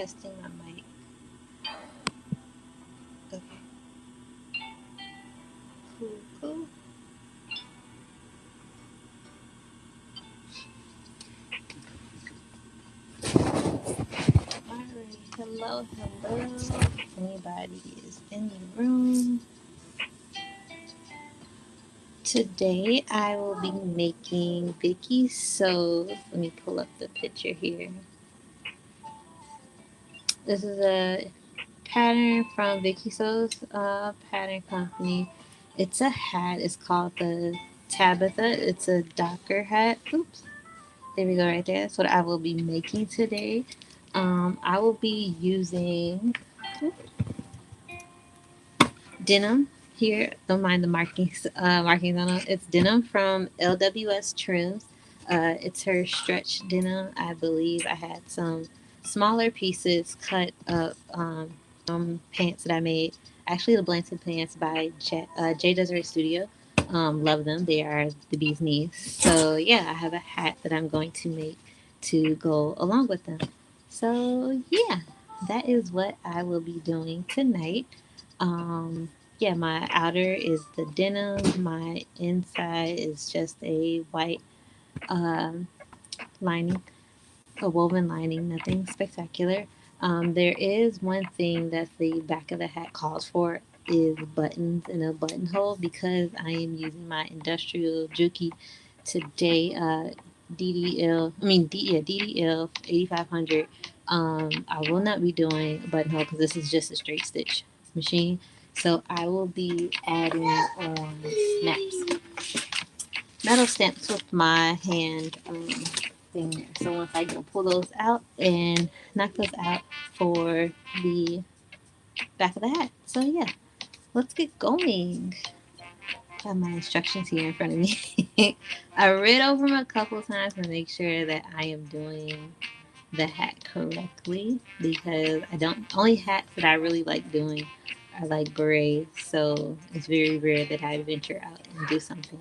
testing my mic. Okay, cool. Alright, hello. If anybody is in the room. Today I will be making Viki Sews. Let me pull up the picture here. This is a pattern from Viki Sews pattern company. It's a hat. It's called the Tabitha. It's a Docker hat. Oops. There we go right there. That's what I will be making today. I will be using denim here. Don't mind the markings on it. It's denim from LWS Trims. It's her stretch denim. I believe I had some smaller pieces cut up pants that I made. Actually, the Blanton pants by J Desiree Studio. Love them. They are the bee's knees. So yeah, I have a hat that I'm going to make to go along with them. So yeah, that is what I will be doing tonight. Yeah, my outer is the denim. My inside is just a white um, lining, a woven lining, nothing spectacular. There is one thing that the back of the hat calls for is buttons in a buttonhole because I am using my industrial Juki today. DDL 8500. I will not be doing a buttonhole because this is just a straight stitch machine. So I will be adding snaps, metal stamps with my hand thing there. So once I go pull those out and knock those out for the back of the hat. So yeah, let's get going. I have my instructions here in front of me. I read over them a couple of times to make sure that I am doing the hat correctly because I don't only hats that I really like doing are like berets. So it's very rare that I venture out and do something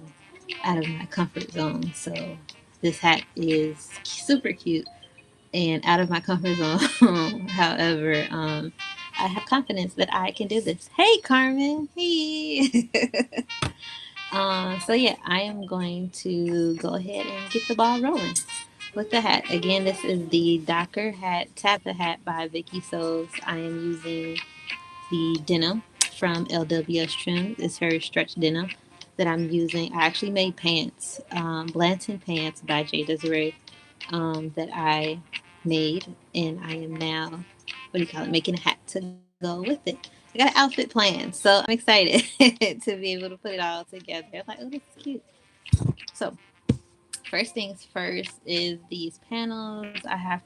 out of my comfort zone. So this hat is super cute and out of my comfort zone. However, I have confidence that I can do this. Hey, Carmen. Hey. So yeah, I am going to go ahead and get the ball rolling with the hat. Again, this is the Docker hat, Tabitha hat by Viki Sews. I am using the denim from LWS Trims. It's her stretch denim that I'm using. I actually made pants, Blanton pants by J Desiree, that I made, and I am now, what do you call it, making a hat to go with it. I got an outfit planned, so I'm excited to be able to put it all together. I was like, oh, this is cute. So first things first is these panels. I have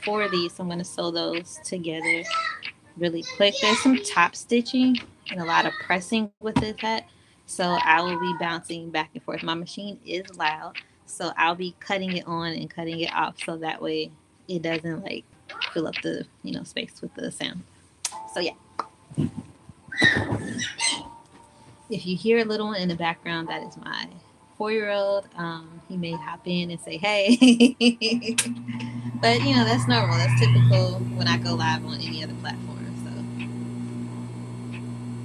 four of these, so I'm going to sew those together really quick. There's some top stitching and a lot of pressing with this hat. So I will be bouncing back and forth. My machine is loud, so I'll be cutting it on and cutting it off so that way it doesn't like fill up the space with the sound. So yeah, if you hear a little one in the background, that is my 4 year old. He may hop in and say hey, but that's normal. That's typical when I go live on any other platform. So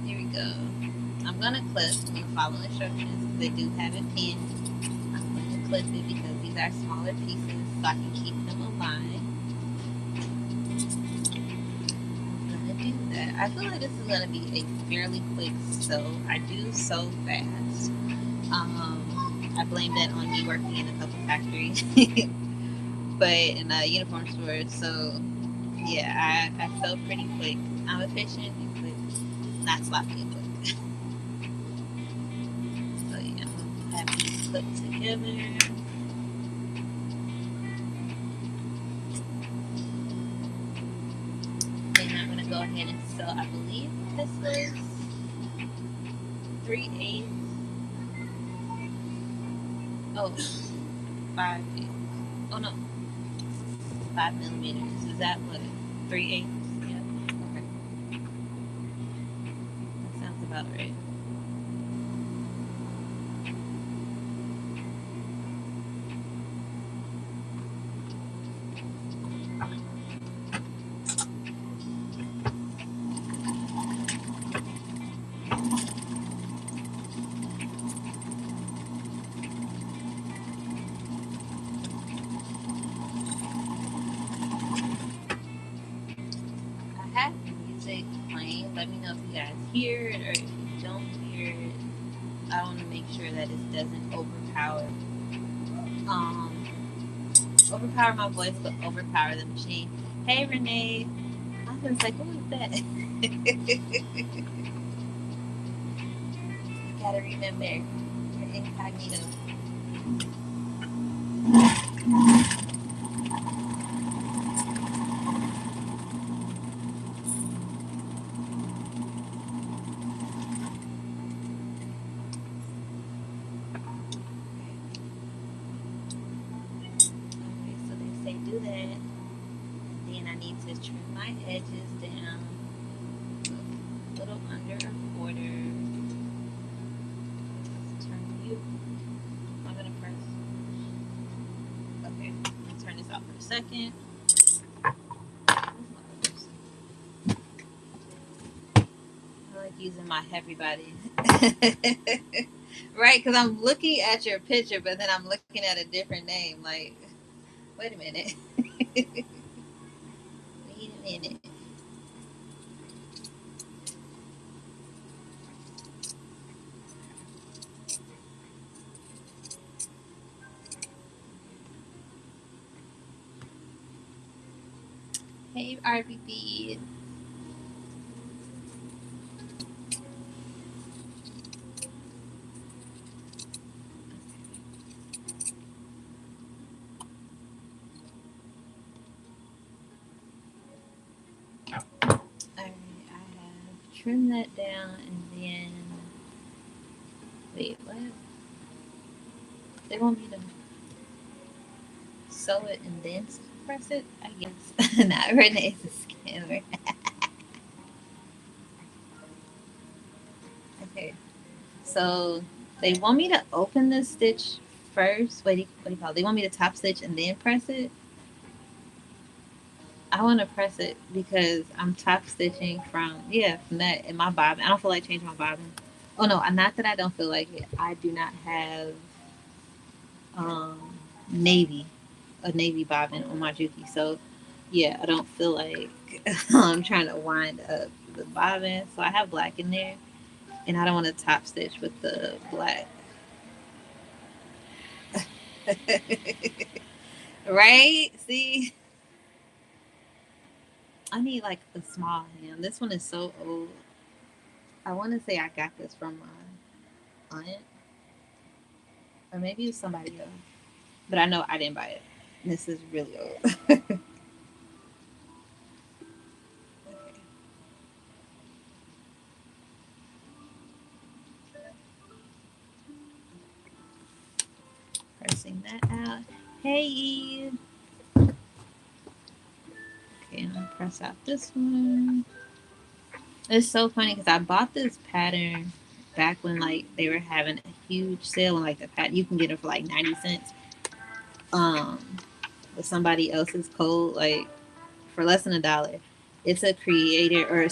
here we go. I'm gonna clip. I'm gonna follow instructions. They do have it pinned. I'm gonna clip it because these are smaller pieces, so I can keep them aligned. I'm gonna do that. I feel like this is gonna be a fairly quick sew. I do sew fast. I blame that on me working in a couple factories, but in a uniform store. So yeah, I sew pretty quick. I'm efficient and quick, not sloppy and quick. So yeah, I'm gonna have these put together. Then I'm gonna go ahead and sew. I believe this was 3/8. Oh, 5/8. Oh no, 5 millimeters. Is that what 3/8? Yeah. Okay, that sounds about right. stay plain. Let me know if you guys hear it or if you don't hear it. I want to make sure that it doesn't overpower my voice, but overpower the machine. Hey, Renee. I was like, who is that? Gotta remember your incognito. Okay, so they say do that. Then I need to trim my edges down a little under a quarter. Let's turn you. I'm gonna press. Okay, let's turn this off for a second. I like using my heavy body. Right, because I'm looking at your picture, but then I'm looking at a different name. Like, wait a minute. Wait a minute. Hey, RBB. Alright, I have trimmed that down and then. Wait, what? They want me to sew it and then press it? I guess. Not Renee's a scammer. Okay, so they want me to open the stitch first. What do you call it? They want me to top stitch and then press it. I want to press it because I'm top stitching from that in my bobbin. I don't feel like changing my bobbin. Oh no, not that I don't feel like it. I do not have um navy a navy bobbin on my Juki, so yeah, I don't feel like I'm trying to wind up the bobbin. So I have black in there, and I don't want to top stitch with the black. Right? See, I need like a small hand. This one is so old. I want to say I got this from my aunt, or maybe it was somebody else, but I know I didn't buy it. This is really old. Okay. Pressing that out. Hey, Eve. Okay, I'm gonna press out this one. It's so funny because I bought this pattern back when like they were having a huge sale and like the pattern you can get it for like 90 cents. Um, with somebody else's code, like for less than $1. It's a creator or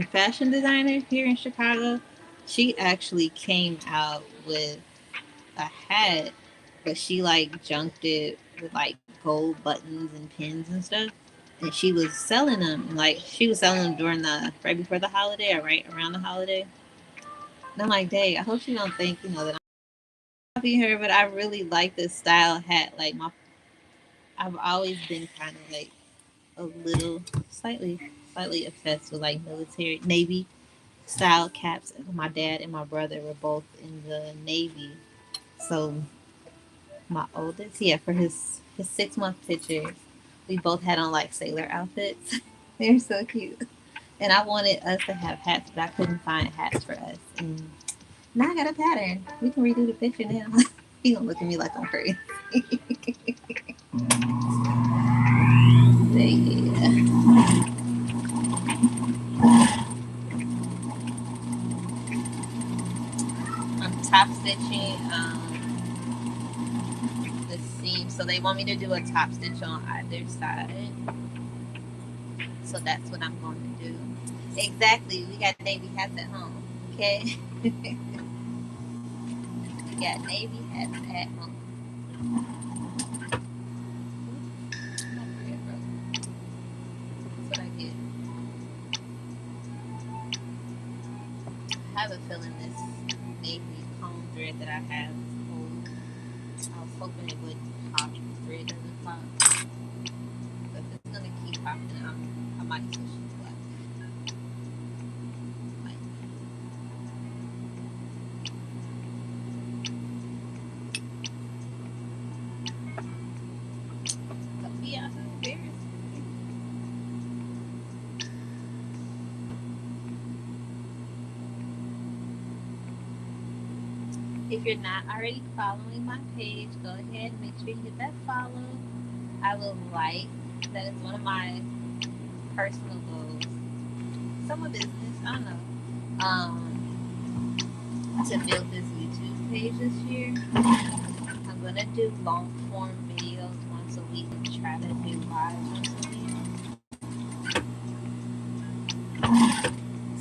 fashion designer here in Chicago. She actually came out with a hat, but she like junked it with like gold buttons and pins and stuff. And she was selling them, like she was selling them during the right before the holiday or right around the holiday. And I'm like, dang, I hope she don't think that I'm copying her, but I really like this style hat. I've always been kind of like a little, slightly obsessed with like military navy style caps. My dad and my brother were both in the navy, so my oldest, yeah, for his 6 month pictures, we both had on like sailor outfits. They're so cute. And I wanted us to have hats, but I couldn't find hats for us. And now I got a pattern. We can redo the picture now. He gonna look at me like I'm crazy. Yeah. I'm top stitching the seam. So they want me to do a top stitch on either side. So that's what I'm going to do. Exactly. We got navy hats at home. Okay. We got navy hats at home. That's what I get. have a feeling this navy comb thread that I have hold. I was hoping it would pop. The thread doesn't pop. But if it's gonna keep popping, I might switch to black. Might. Could be out of embarrassed. If you're not already following my page, go ahead and make sure you hit that follow. I would like, that is one of my personal goals. Some business, I don't know. To build this YouTube page this year. I'm gonna do long form videos once a week and try to do live once a week.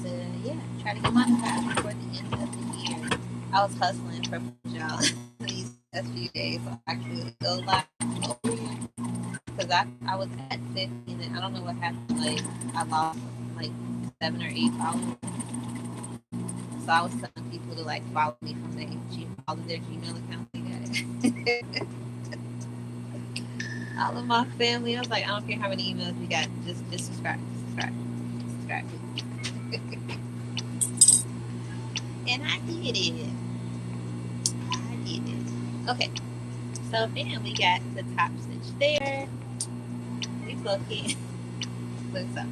So yeah, try to get my craft before the end of the year. I was hustling for y'all these last few days so I could go live over here. Because I was at 50 and I don't know what happened. Like I lost like 7 or 8 followers. So I was telling people to like follow me from all of their Gmail accounts they got. All of my family. I was like, I don't care how many emails we got, just subscribe. And I did it. Okay. So then we got the top stitch there. We looking. Looks up.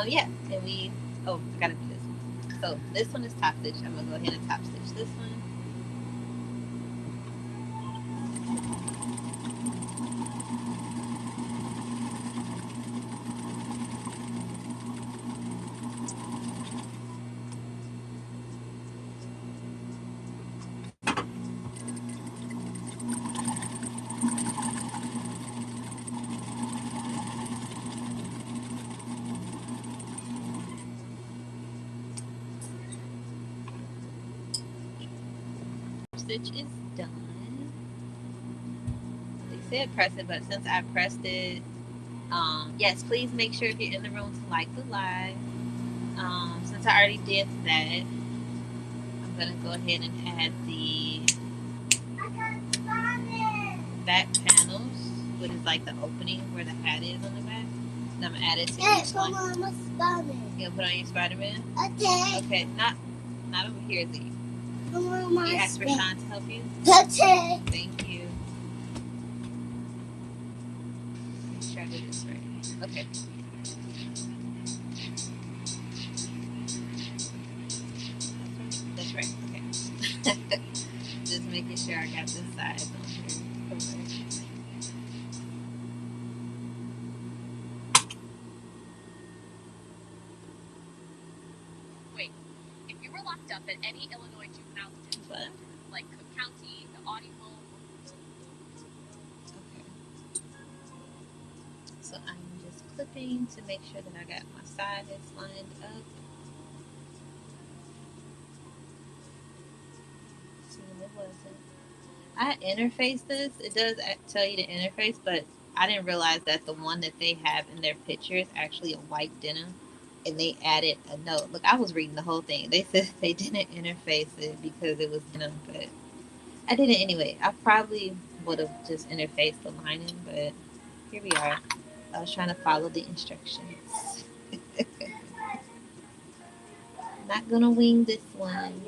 Yeah, and we I gotta do this one. So this one is top stitch. I'm gonna go ahead and top stitch this one. Stitch is done. They said press it, but since I pressed it, yes, please make sure if you're in the room to like the live. Since I already did that, I'm gonna go ahead and add the back panels, which is like the opening where the hat is on the back. And I'm gonna add it to each one. You gonna put on your Spider-Man? Okay. Okay, not over here, Z. You ask for Sean to help you? Okay. Thank you. Make sure I do this right. Okay. That's right. Okay. Just making sure I got this side on here. Wait, if you were locked up at any Illinois juvenile detention, like Cook County, the Audie home. Okay. So I'm just clipping to make sure that I got my side is lined up. See, it wasn't. I interfaced this. It does tell you to interface, but I didn't realize that the one that they have in their picture is actually a white denim. And they added a note. Look, I was reading the whole thing. They said they didn't interface it because it was denim, but I did it anyway. I probably would have just interfaced the lining, but here we are. I was trying to follow the instructions. Not gonna wing this one.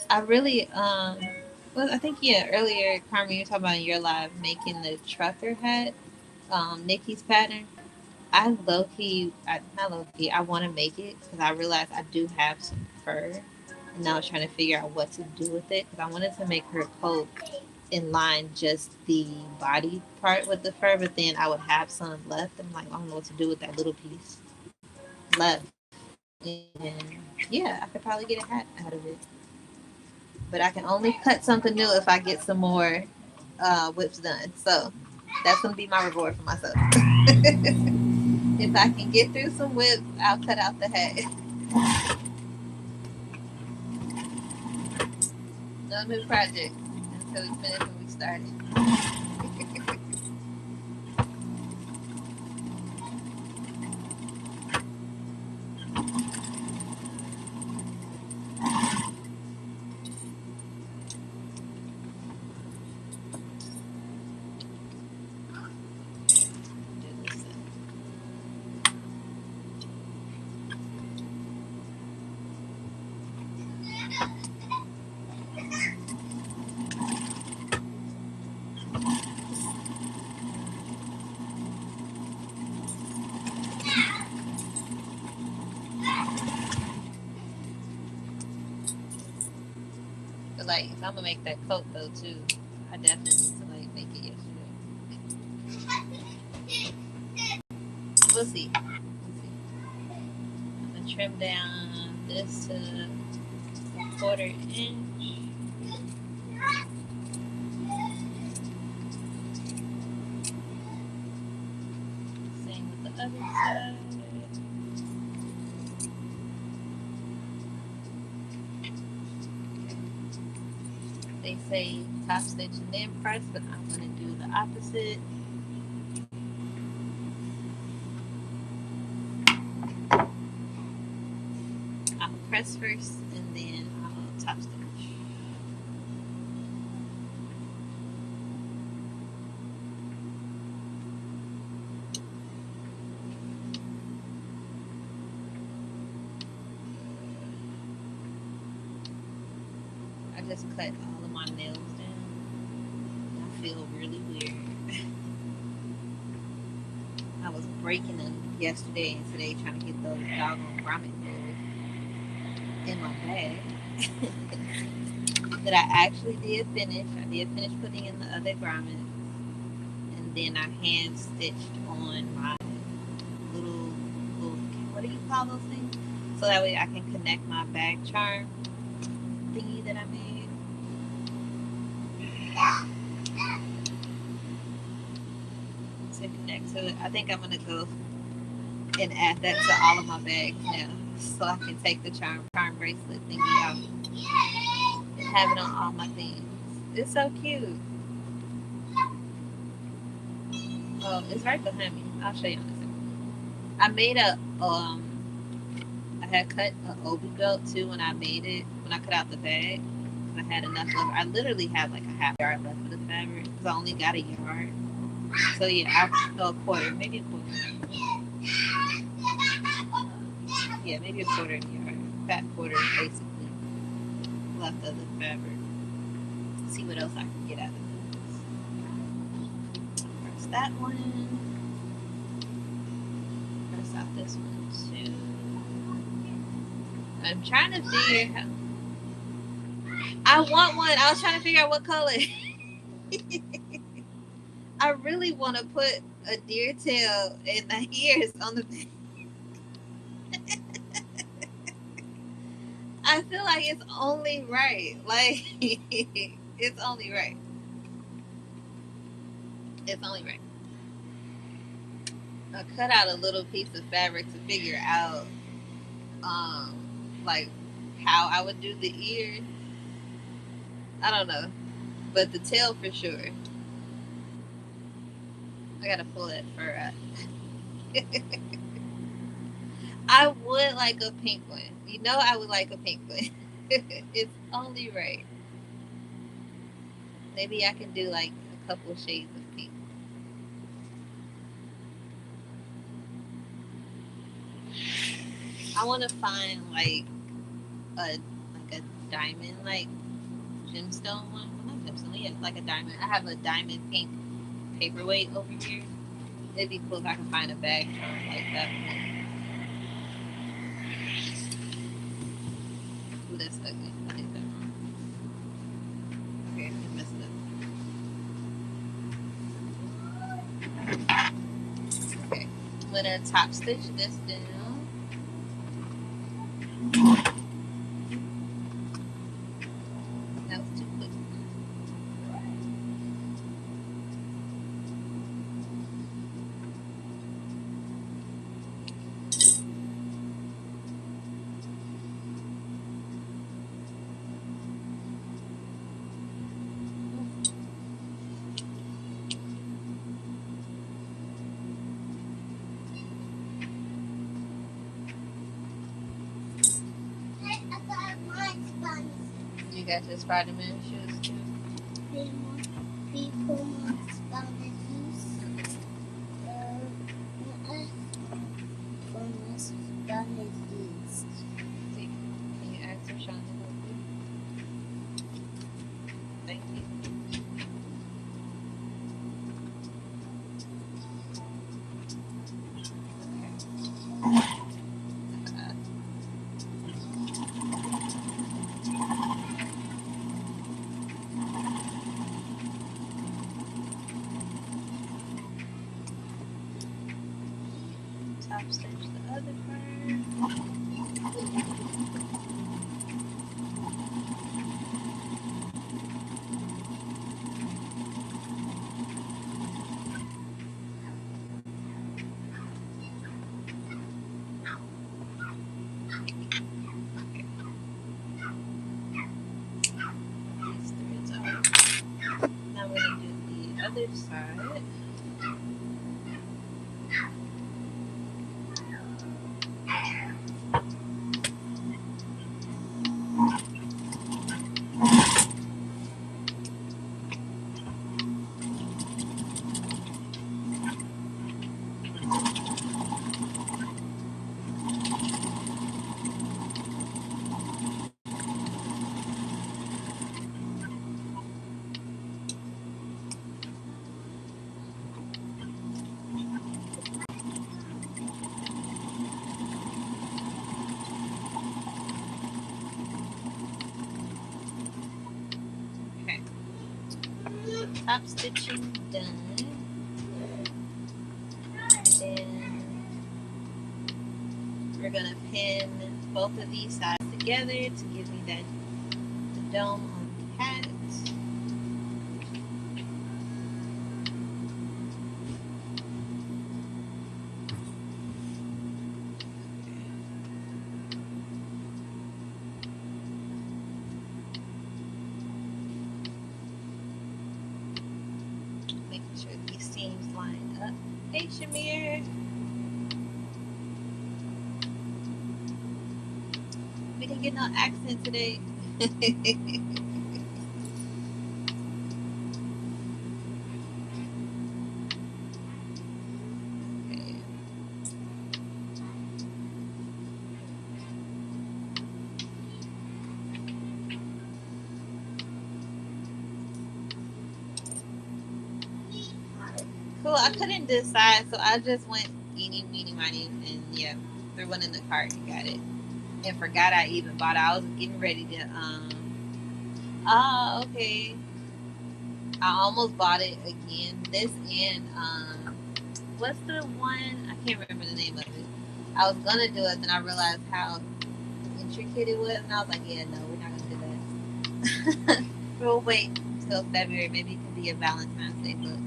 I really well, I think earlier, Carmen, you were talking about in your live making the trucker hat, Nikki's pattern. I low key, not low key. I want to make it because I realized I do have some fur, and I was trying to figure out what to do with it because I wanted to make her coat in line just the body part with the fur, but then I would have some left. I'm like, I don't know what to do with that little piece left, and yeah, I could probably get a hat out of it. But I can only cut something new if I get some more whips done. So that's gonna be my reward for myself. If I can get through some whips, I'll cut out the hat. No new project until we finish when we started. But like, if I'm gonna make that coat though too, I definitely need to like make it yesterday. We'll see. We'll see. I'm gonna trim down this to a quarter inch. Same with the other side. They say top stitch and then press, but I'm gonna do the opposite. I'll press first and then I'll top stitch. I just cut all of my nails down. I feel really weird. I was breaking them yesterday and today trying to get those doggone grommet nails in my bag. That I actually did finish. I did finish putting in the other grommets. And then I hand stitched on my little, what do you call those things? So that way I can connect my bag charm thingy that I made. To connect to it. I think I'm gonna go and add that to all of my bags now. So I can take the charm bracelet thingy out and have it on all my things. It's so cute. Oh, it's right behind me. I'll show you in a second. I made I had cut an obi belt too when I made it, when I cut out the bag. I had enough left. I literally have like a half yard left of the fabric because I only got a yard. So yeah, a quarter, maybe a quarter. Yeah, maybe a quarter yard. Fat quarter basically left of the fabric. See what else I can get out of this. Press that one. Press out this one too. I'm trying to figure out. I want one. I was trying to figure out what color. I really want to put a deer tail and the ears on the back. I feel like it's only right. Like, it's only right. It's only right. I cut out a little piece of fabric to figure out, like, how I would do the ears. I don't know. But the tail for sure. I gotta pull that fur out. I would like a pink one. You know I would like a pink one. It's only right. Maybe I can do like a couple of shades of pink. I want to find like a diamond like gemstone one. Well, not gemstone. Yeah, like a diamond. I have a diamond pink paperweight over here. It'd be cool if I can find a bag charm like that one. Ooh, that's ugly. I did that wrong. Okay, I messed up. Okay, I'm gonna top stitch this down. That was too quick. You got your Spider-Man shoes too? People Spider-Man shoes. Can you ask her, Sean, to help you? Top stitch the other part. These threads are. Now we're gonna do the other side. Okay. Top stitching done. And then we're gonna pin both of these sides together to give me that the dome on the hat. Making sure these seams line up. Hey Shamir, we didn't get no accent today. Okay. Cool. I couldn't decide, so I just went eeny, meeny, miny, and yeah, threw one in the cart and got it. And forgot I even bought it. I was getting ready to Oh, okay. I almost bought it again. This and what's the one? I can't remember the name of it. I was gonna do it, then I realized how intricate it was, and I was like, yeah, no, we're not gonna do that. We'll wait until February. Maybe it can be a Valentine's Day book.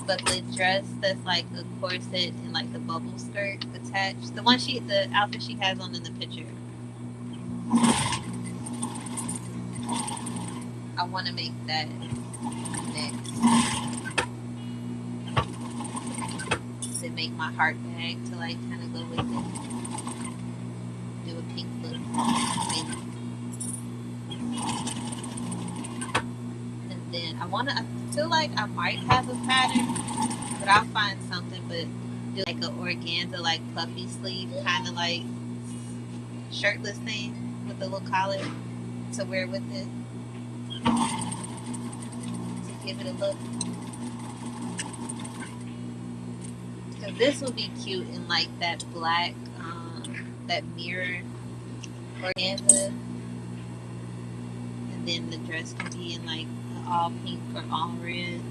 But the dress that's like a corset and like the bubble skirt attached, the outfit she has on in the picture. I want to make that next. To make my heart bag to like kind of go with it. Do a pink look. Maybe. And then I feel like I might have a pattern, but I'll find something. But do like a organza, like puffy sleeve, kind of like shirtless thing with a little collar to wear with it to give it a look. Because this would be cute in like that black, that mirror organza, and then the dress can be in like all pink or all red.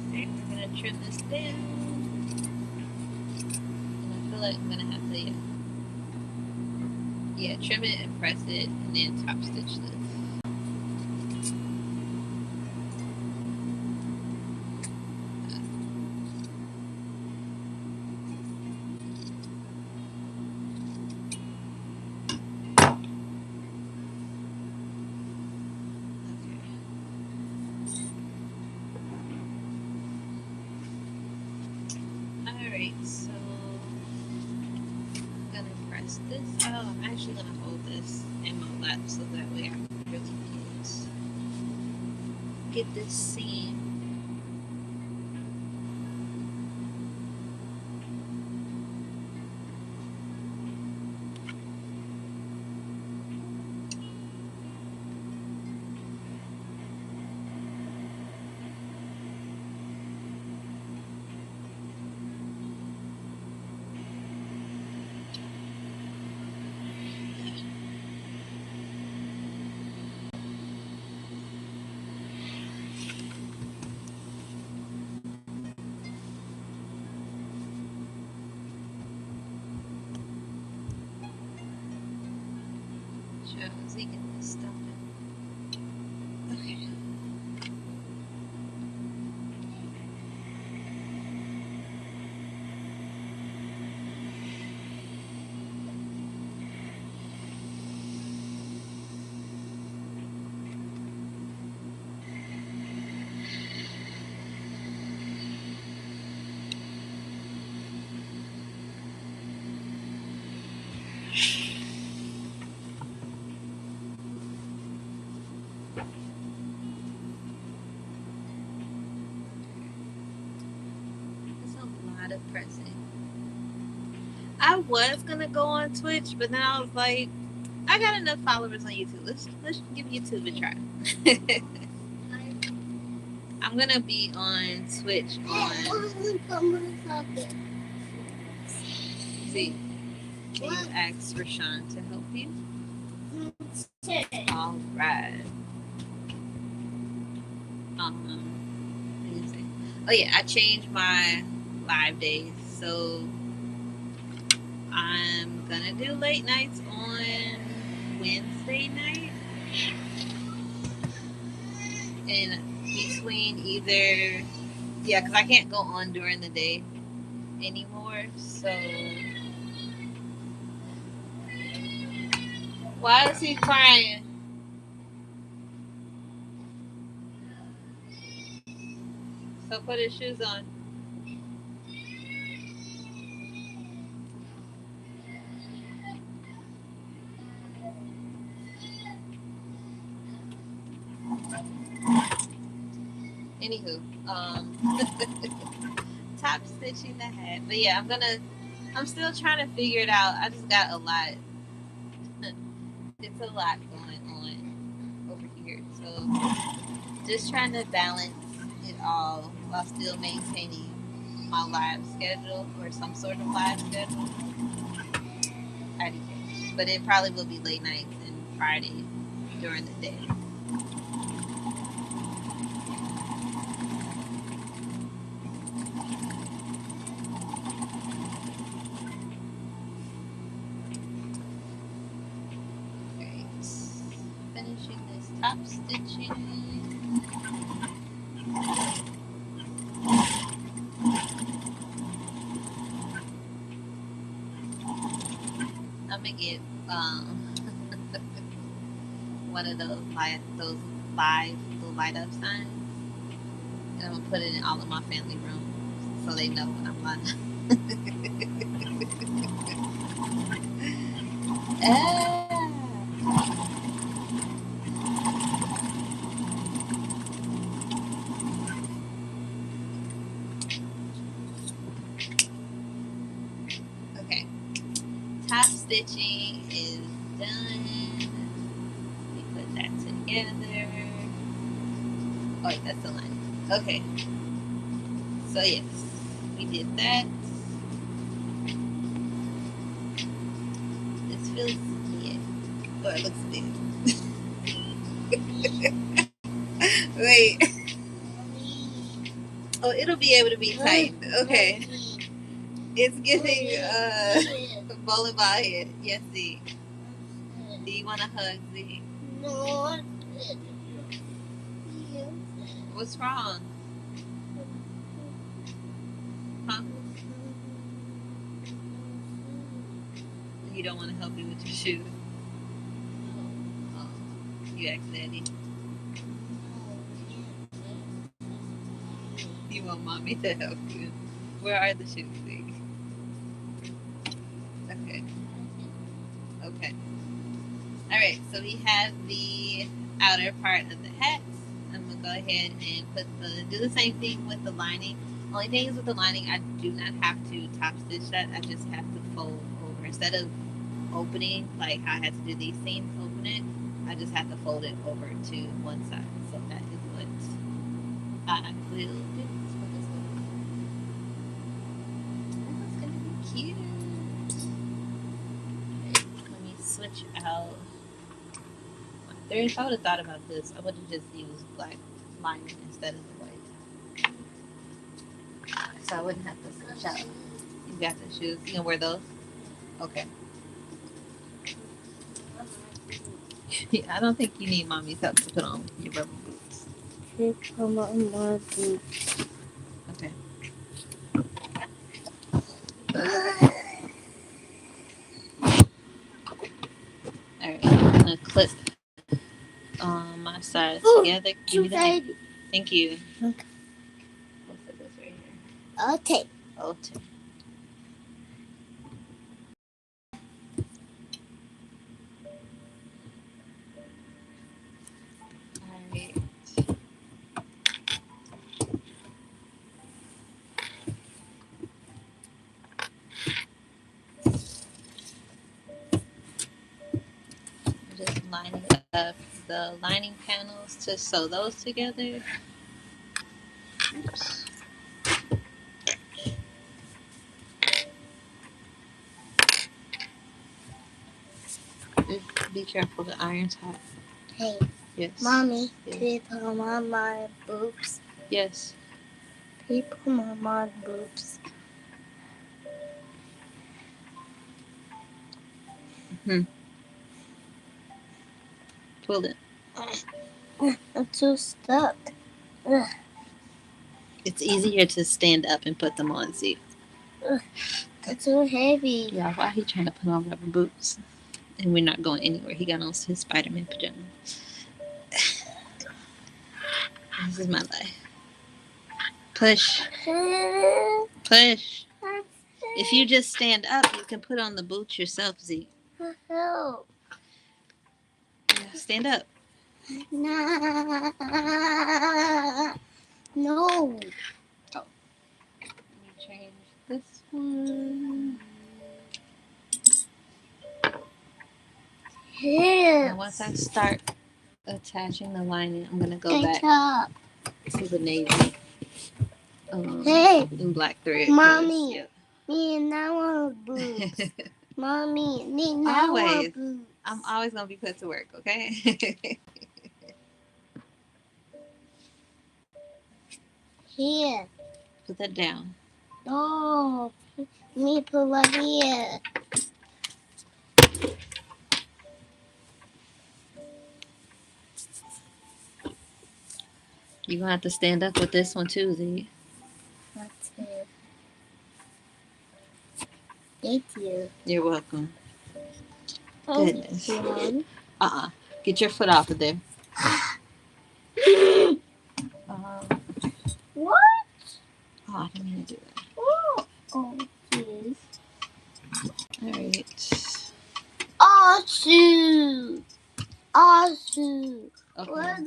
Okay, we're gonna trim this down, and I feel like I'm gonna have to trim it and press it, and then top stitch this. Alright, so I'm gonna press this. Oh, I'm actually gonna hold this in my lap so that way I can really get this seam. Is he getting this stuff in? Okay. That's a lot of pressing. I was gonna go on Twitch, but then I was like, I got enough followers on YouTube. Let's give YouTube a try. I'm gonna be on Twitch on. See, can you ask Rashawn to help you? All right. Let me see. Oh yeah, I changed my live days, so I'm gonna do late nights on Wednesday night, and between either because I can't go on during the day anymore. So why is he crying? So put his shoes on. Anywho, top stitching the hat. But yeah, I'm still trying to figure it out. I just got a lot. It's a lot going on over here. So just trying to balance it all while still maintaining my live schedule or some sort of live schedule. IDK. But it probably will be late nights and Friday during the day. Okay. Finishing this top stitching. I'm gonna get one of those live little light up signs, and I'm gonna put it in all of my family rooms so they know when I'm live. Okay, top stitching is done. Let me put that together. Oh, wait, that's the line. Okay, so yes, we did that. This feels big, or it looks big. Wait. Oh, it'll be able to be tightened. Okay. It's giving bowling ball head. Yes, Z. Do you want to hug Z? No. What's wrong? Huh? You don't want to help me with your shoes? Oh, you asked Daddy. You want mommy to help you? Where are the shoes, Z? Okay. Okay. All right. So we have the outer part of the hat. I'm gonna go ahead and do the same thing with the lining. Only thing is with the lining, I do not have to top stitch that. I just have to fold over instead of opening like I had to do these seams. Open it. I just have to fold it over to one side. So that is what I will do. That's gonna be cute. Let me switch out. If I would have thought about this, I would have just used black lining instead of the white. So I wouldn't have to switch out. You got the shoes. You gonna wear those? Okay. I don't think you need mommy's help to put on your rubber boots. Put on my boots. Okay. Alright, I'm gonna clip my sides together. Give me the knife. Thank you. Okay. What's this right here? Okay. Okay. Alright. Just lining up the lining panels to sew those together. Oops. Be careful, the iron's hot. Hey. Yes. Mommy, Yes. people on my boobs. Yes. People on my boobs. Pull it. I'm too stuck. Ugh. It's easier to stand up and put them on. See. It's too heavy. Yeah. Why he trying to put on rubber boots? And we're not going anywhere. He got on his Spider-Man pajamas. This is my life. Push. Push. If you just stand up, you can put on the boots yourself, Z. Help. Yeah, stand up. No. Oh. Let me change this one. Here. And once I start attaching the lining, I'm going to go back to the navy and black thread. Mommy. Yeah. Me and I want boots. Mommy, me and I want boots. I'm always going to be put to work, okay? Here. Put that down. Oh, me put right here. You're going to have to stand up with this one too, Z. That's it. Thank you. You're welcome. Okay. Goodness. Get your foot off of there. What? Oh, I didn't mean to do that. Oh, jeez. Alright. Awesome. Awesome. Okay. What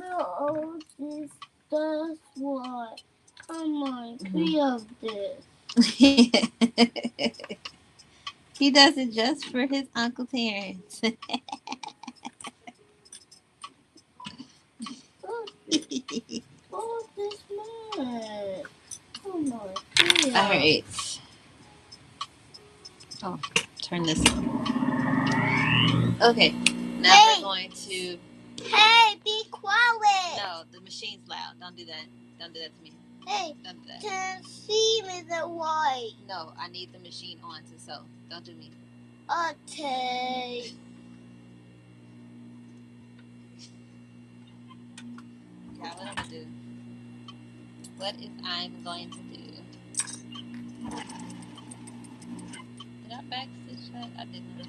is this one? Come on, three of this. He does it just for his Uncle Terrence. Oh, this man. Come on, three of Alright. Oh, turn this on. Okay. Now we're going to... Hey, be quiet. No, the machine's loud. Don't do that. Don't do that to me. Hey, don't do that. can see me the white. No, I need the machine on to sew. Don't do me. Okay. Yeah, what I'm going to do? What if I'm going to do? Did I back stitch that? I did not.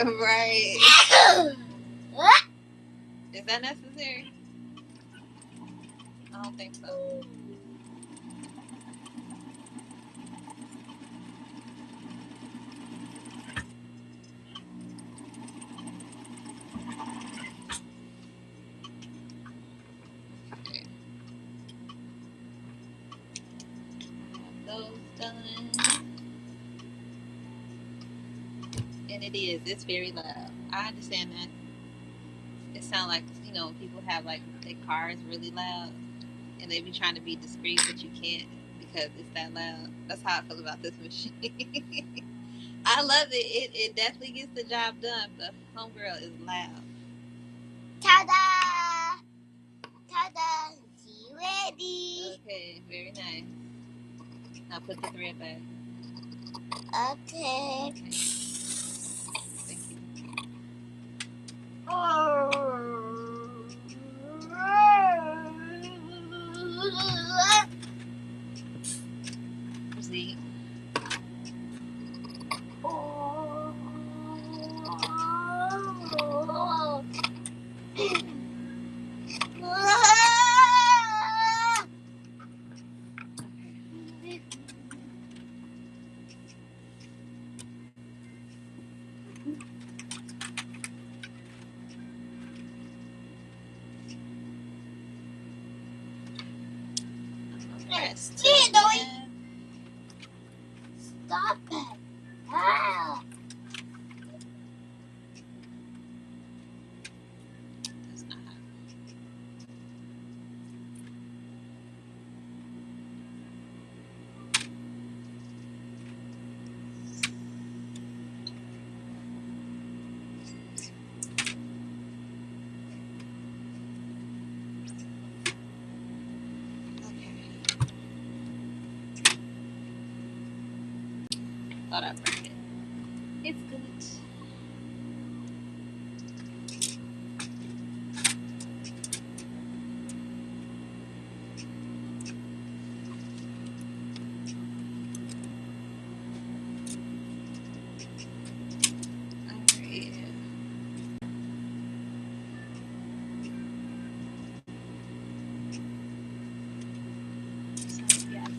Right. Is that necessary? I don't think so. Okay. Have those done. And it is. It's very loud. I understand that. It sounds like, people have like their cars really loud and they be trying to be discreet, but you can't because it's that loud. That's how I feel about this machine. I love it. It definitely gets the job done, but homegirl is loud. Ta-da! Ta-da! She ready. Okay, very nice. Now put the thread back. Okay. Thank you. See? Stop it. Ah. That's not happening. Thought I broke it. It's good.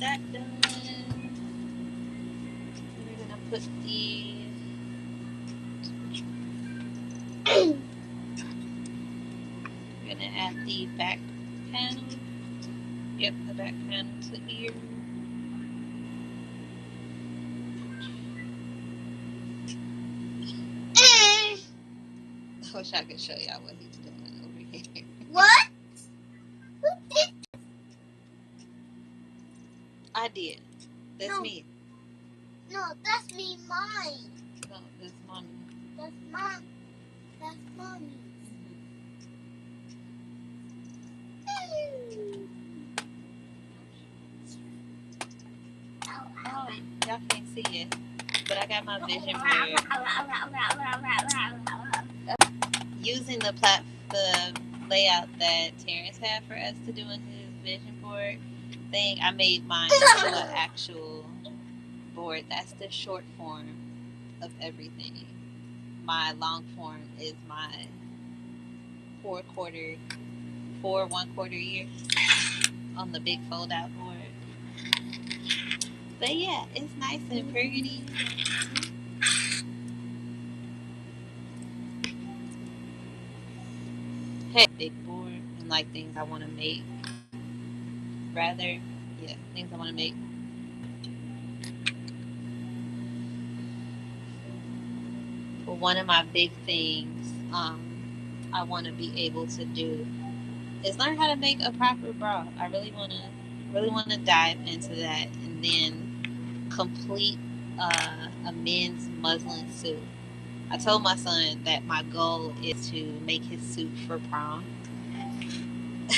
That done. We're gonna put the we're gonna add the back panel. Yep, the back panel to here. I wish I could show y'all what he's doing over here. What? Who did? I did. That's No. me. No, that's me, mine. No, that's mommy. That's mom. That's mommy. Oh, y'all can't see it, but I got my vision board. Using the layout that Terrence had for us to do in his vision board thing, I made mine into an actual board. That's the short form of everything. My long form is my 4 1/4 year on the big fold out board. But yeah, it's nice and pretty. Hey, big board and like things I want to make. Rather, yeah, things I want to make. But one of my big things I want to be able to do is learn how to make a proper bra. I really want to dive into that and then complete a men's muslin suit. I told my son that my goal is to make his suit for prom.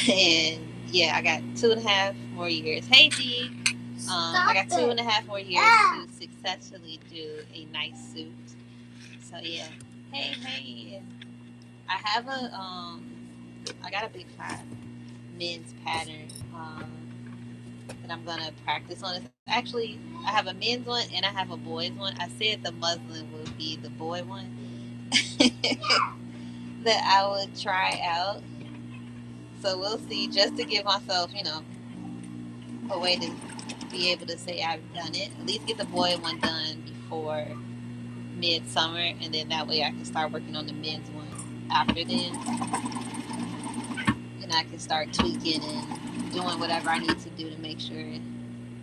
And yeah, I got 2.5 more years. Hey, G. I got 2.5 more years to successfully do a nice suit. So yeah. Hey. I have I got a big 5 men's pattern that I'm gonna practice on. Actually, I have a men's one and I have a boys one. I said the muslin would be the boy one that I would try out. So we'll see, just to give myself, a way to be able to say I've done it. At least get the boy one done before midsummer, and then that way I can start working on the men's one after then. And I can start tweaking and doing whatever I need to do to make sure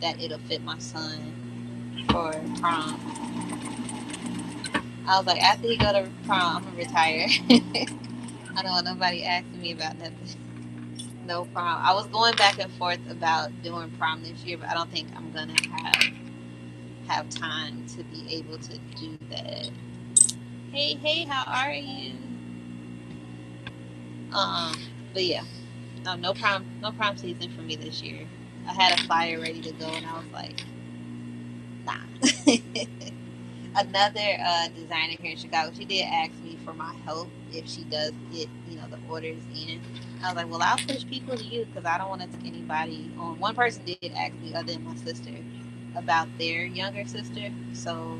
that it'll fit my son for prom. I was like, after he go to prom, I'm gonna retire. I don't want nobody asking me about nothing. No prom. I was going back and forth about doing prom this year, but I don't think I'm gonna have time to be able to do that. Hey, hey, how are you? Um, but yeah, no, no prom season for me this year. I had a flyer ready to go, and I was like, nah. Another designer here in Chicago, she did ask me for my help if she does get, the orders in. I was like, well, I'll push people to you because I don't want to take anybody on. One person did ask me, other than my sister, about their younger sister, so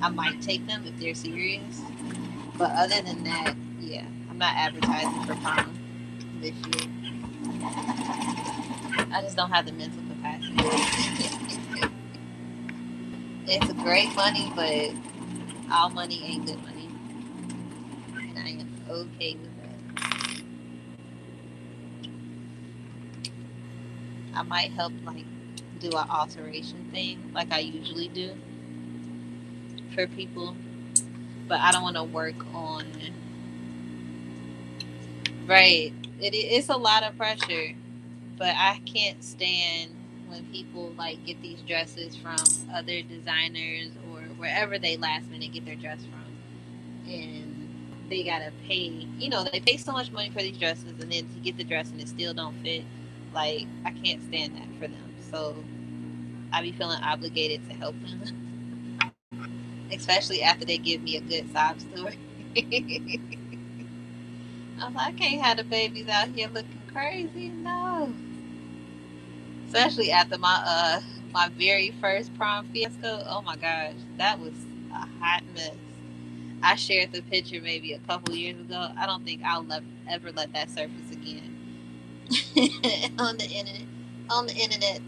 I might take them if they're serious. But other than that, yeah, I'm not advertising for prom this year. I just don't have the mental capacity. It's great money, but all money ain't good money, and I am okay with that. I might help like do an alteration thing like I usually do for people, but I don't want to work on. Right, it's a lot of pressure, but I can't stand when people like get these dresses from other designers or wherever they last minute get their dress from, and they gotta pay. They pay so much money for these dresses, and then to get the dress and it still don't fit. Like I can't stand that for them. So I be feeling obligated to help them, especially after they give me a good sob story. I'm like, I can't have the babies out here looking crazy. No, especially after my very first prom fiasco. Oh my gosh, that was a hot mess. I shared the picture maybe a couple years ago. I don't think I'll ever let that surface again on the internet. On the internet,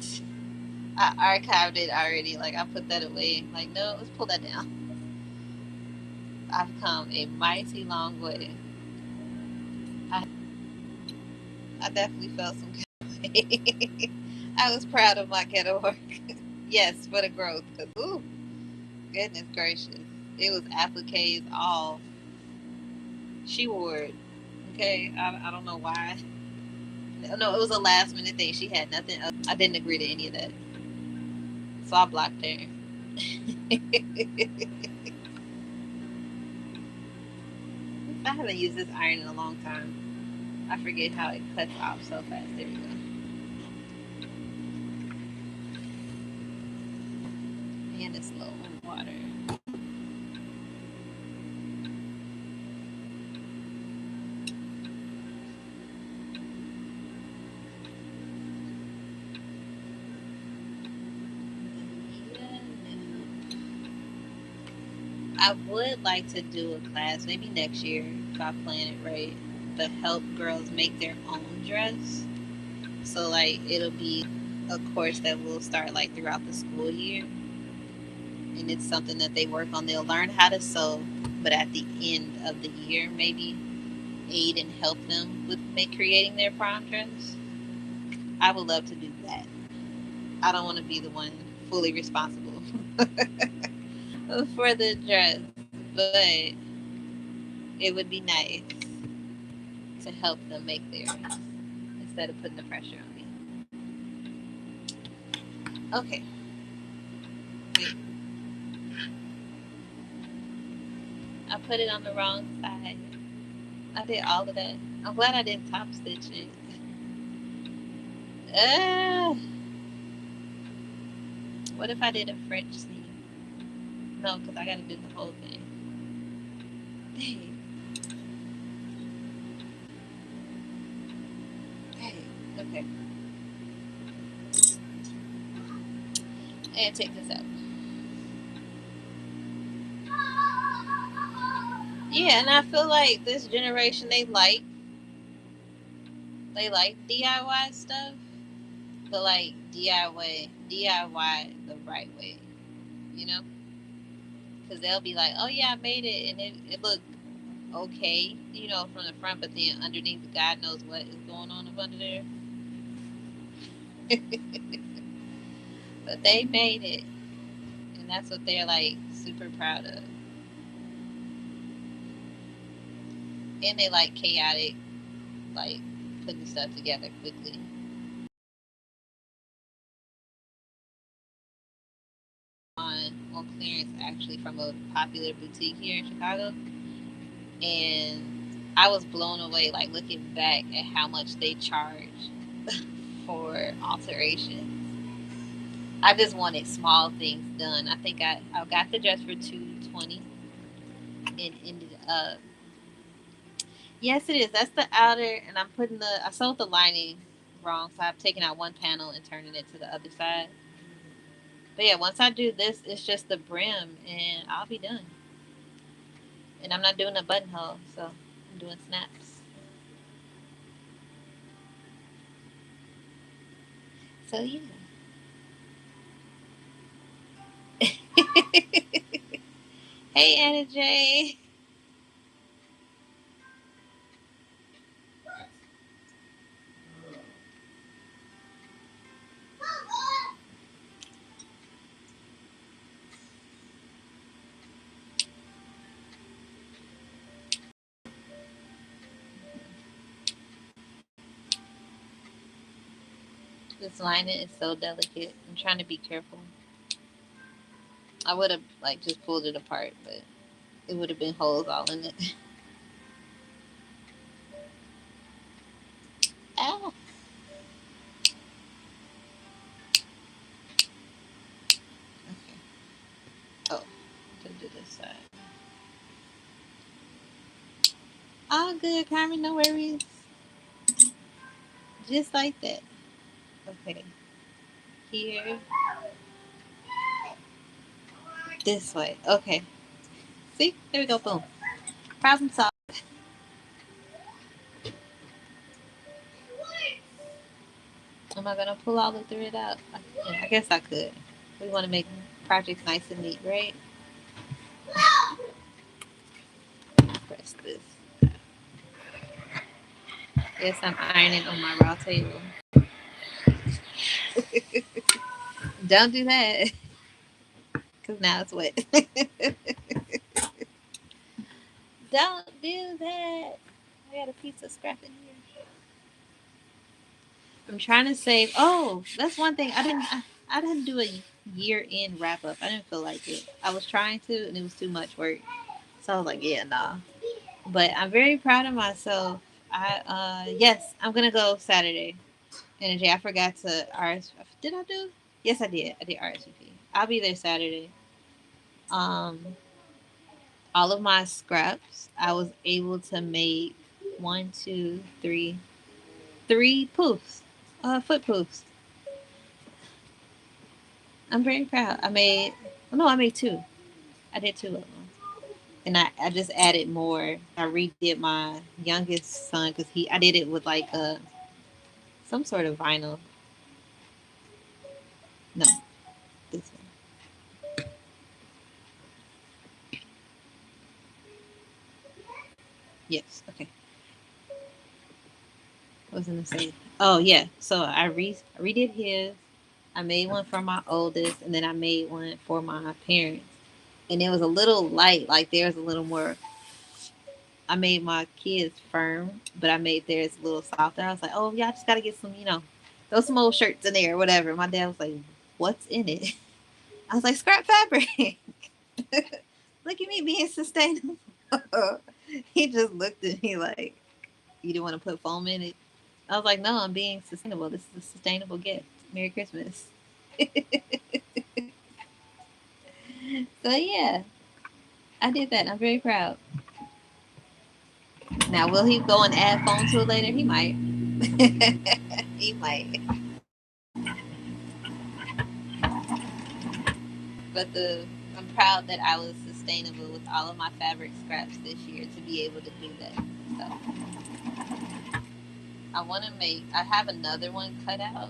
I archived it already. Like I put that away. Like no, let's pull that down. I've come a mighty long way. I I definitely felt some kind of way. I was proud of my ghetto work. Yes, for the growth. Cause ooh, goodness gracious, it was appliques all. She wore it. Okay, I don't know why. No, it was a last minute thing. She had nothing else. I didn't agree to any of that, so I blocked her. I haven't used this iron in a long time. I forget how it cuts off so fast. There we go. And it's low in water. I would like to do a class maybe next year if I plan it right. But help girls make their own dress. So like it'll be a course that will start like throughout the school year, and it's something that they work on. They'll learn how to sew, but at the end of the year, maybe aid and help them with creating their prom dress. I would love to do that. I don't want to be the one fully responsible for the dress, but it would be nice to help them make theirs instead of putting the pressure on me. Okay, wait, I put it on the wrong side. I did all of that. I'm glad I didn't top stitch it. Uh, what if I did a French seam? No, because I got to do the whole thing. Dang. Dang. Okay. And take this out. Yeah, and I feel like this generation they like DIY stuff, but like DIY the right way, you know? Because they'll be like, oh yeah, I made it, and it looked okay, from the front, but then underneath, God knows what is going on up under there. But they made it, and that's what they're like super proud of. And they like chaotic, like putting stuff together quickly. On clearance actually from a popular boutique here in Chicago, and I was blown away. Like looking back at how much they charge for alterations. I just wanted small things done. I think I got the dress for $220 and ended up. Yes, it is. That's the outer, and I'm putting the. I sold the lining wrong, so I've taken out one panel and turning it to the other side. But yeah, once I do this, it's just the brim, and I'll be done. And I'm not doing a buttonhole, so I'm doing snaps. So yeah. Hey Anna J. This lining is so delicate. I'm trying to be careful. I would have like just pulled it apart, but it would have been holes all in it. Ow. Okay. Oh, to do this side. All good, Carmen. No worries. Just like that. Okay. Here. This way. Okay. See? There we go. Boom. Problem solved. Am I gonna pull all the thread out? I guess I could. We want to make projects nice and neat, right? Press this. Yes, I'm ironing on my raw table. Don't do that, because now it's wet. Don't do that. I got a piece of scrap in here. I'm trying to save. Oh, that's one thing. I didn't do a year end wrap up. I didn't feel like it. I was trying to, and it was too much work. So I was like, yeah, nah. But I'm very proud of myself. Yes, I'm gonna go Saturday. Energy. I forgot to RS. Did I do? Yes, I did. I did RSVP. I'll be there Saturday. Um, all of my scraps, I was able to make one, two, three poofs, foot poofs. I'm very proud. No, I made two. I did two of them, and I just added more. I redid my youngest son because I did it with like some sort of vinyl. No, this one. Yes. Okay. What was I gonna say? Oh yeah. So redid his. I made one for my oldest, and then I made one for my parents. And it was a little light, like theirs a little more. I made my kids firm, but I made theirs a little softer. I was like, oh, yeah, I just got to get some, throw some old shirts in there or whatever. My dad was like, what's in it? I was like, scrap fabric. Look at me being sustainable. He just looked at me like, you didn't want to put foam in it. I was like, no, I'm being sustainable. This is a sustainable gift. Merry Christmas. So, yeah, I did that. I'm very proud. Now, will he go and add phone to it later? He might. He might. But I'm proud that I was sustainable with all of my fabric scraps this year to be able to do that. So I want to make. I have another one cut out,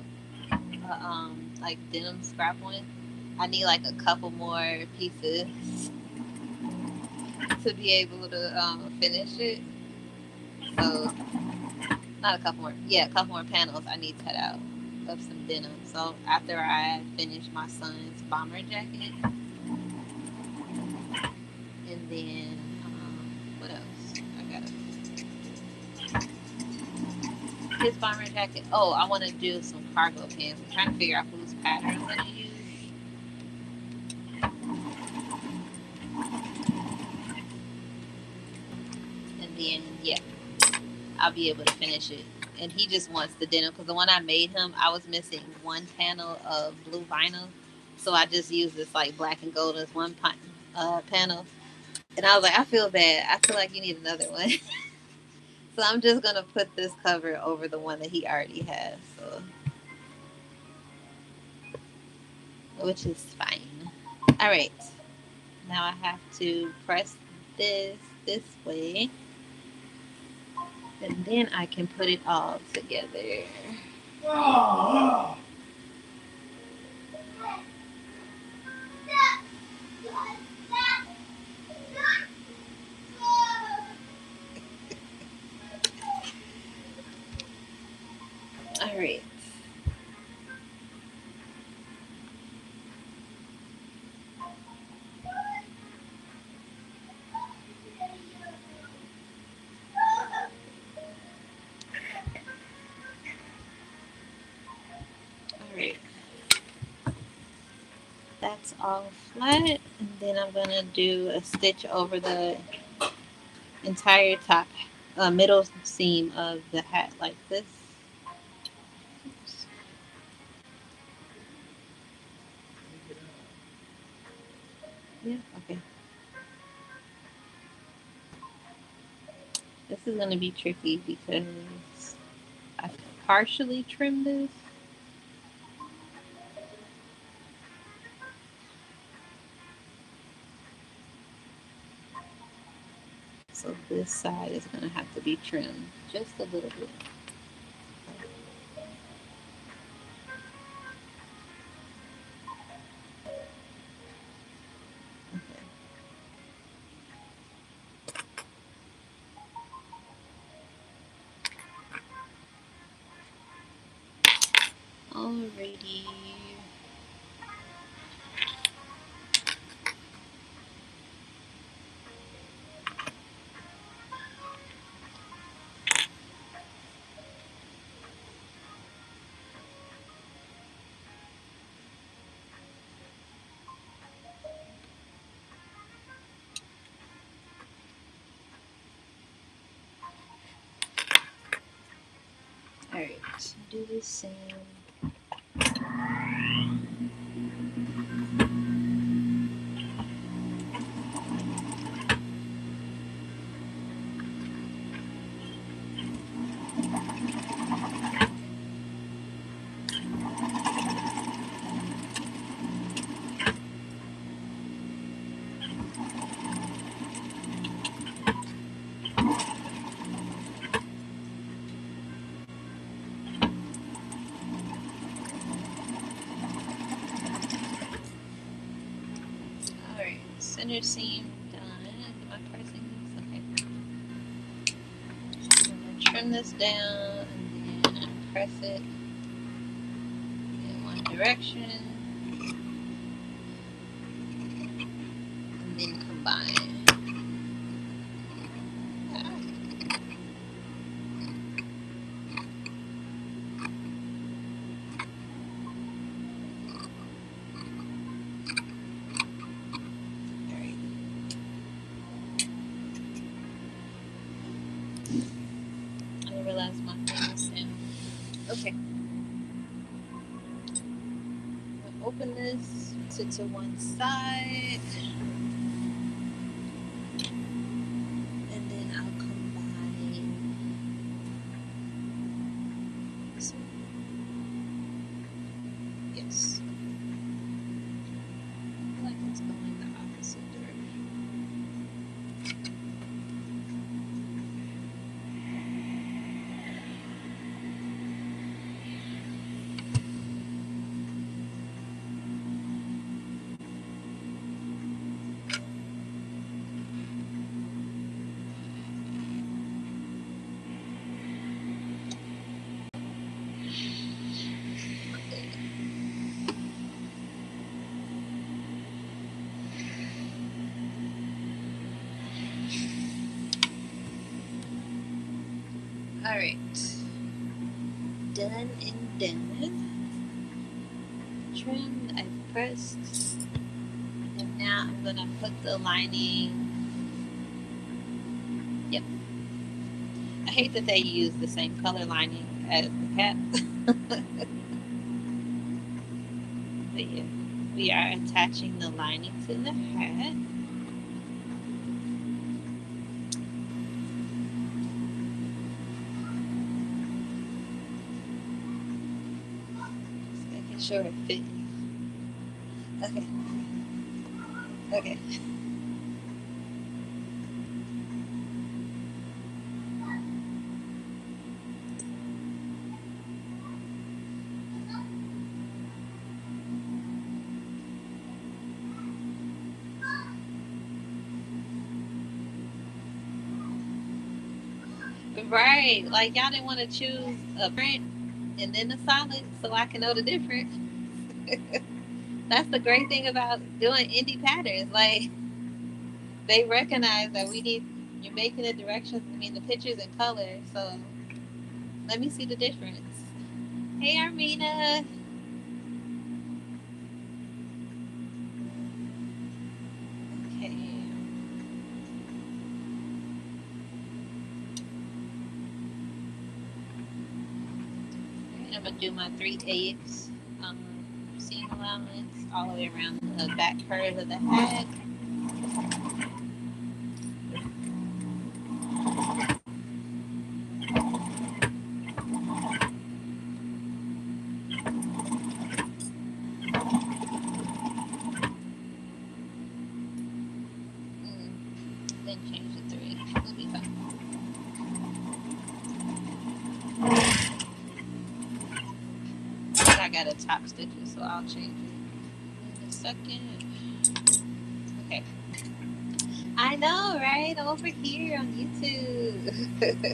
like denim scrap one. I need like a couple more pieces to be able to finish it. So not a couple more. Yeah, a couple more panels I need cut out of some denim. So after I finish my son's bomber jacket, and then what else? I gotta. his bomber jacket. Oh, I want to do some cargo pants. I'm trying to figure out whose pattern I'm going to use. And then, yeah, I'll be able to finish it. And he just wants the denim because the one I made him, I was missing one panel of blue vinyl. So I just used this like black and gold as one panel. And I was like, I feel bad. I feel like you need another one. So I'm just going to put this cover over the one that he already has. So, which is fine. All right. Now I have to press this way. And then I can put it all together. All right. All right. That's all flat. And then I'm going to do a stitch over the entire top, middle seam of the hat like this. Oops. Yeah, okay. This is going to be tricky because I partially trimmed this. So this side is going to have to be trimmed just a little bit. Okay. Alrighty. Alright, do the same. Alright, center seam done. Am I pressing this? Okay. I'm gonna trim this down and then press it in one direction and then combine. Alright. I didn't realize my thing was in. Okay. I'm gonna open this, sit to one side, and then I'll combine. So, yes. I feel like it's going the opposite direction. All right. done and done. Trimmed, I've pressed, and now I'm gonna put the lining. Yep. I hate that they use the same color lining as the cap. But yeah, we are attaching the lining to the hat. Just making sure it fits. Okay. Okay. Right. Like y'all didn't want to choose a print and then a solid so I can know the difference. That's the great thing about doing indie patterns. Like they recognize that we need you're making the directions, I mean the pictures and color, so let me see the difference. Hey Armina. Okay. Alright, I'm gonna do my 3/8 seam allowance all the way around the back curve of the hat. Then change the 3. We'll be fine. I got a top stitches, so I'll change it in a second. Okay. I know, right? Over here on YouTube. Okay.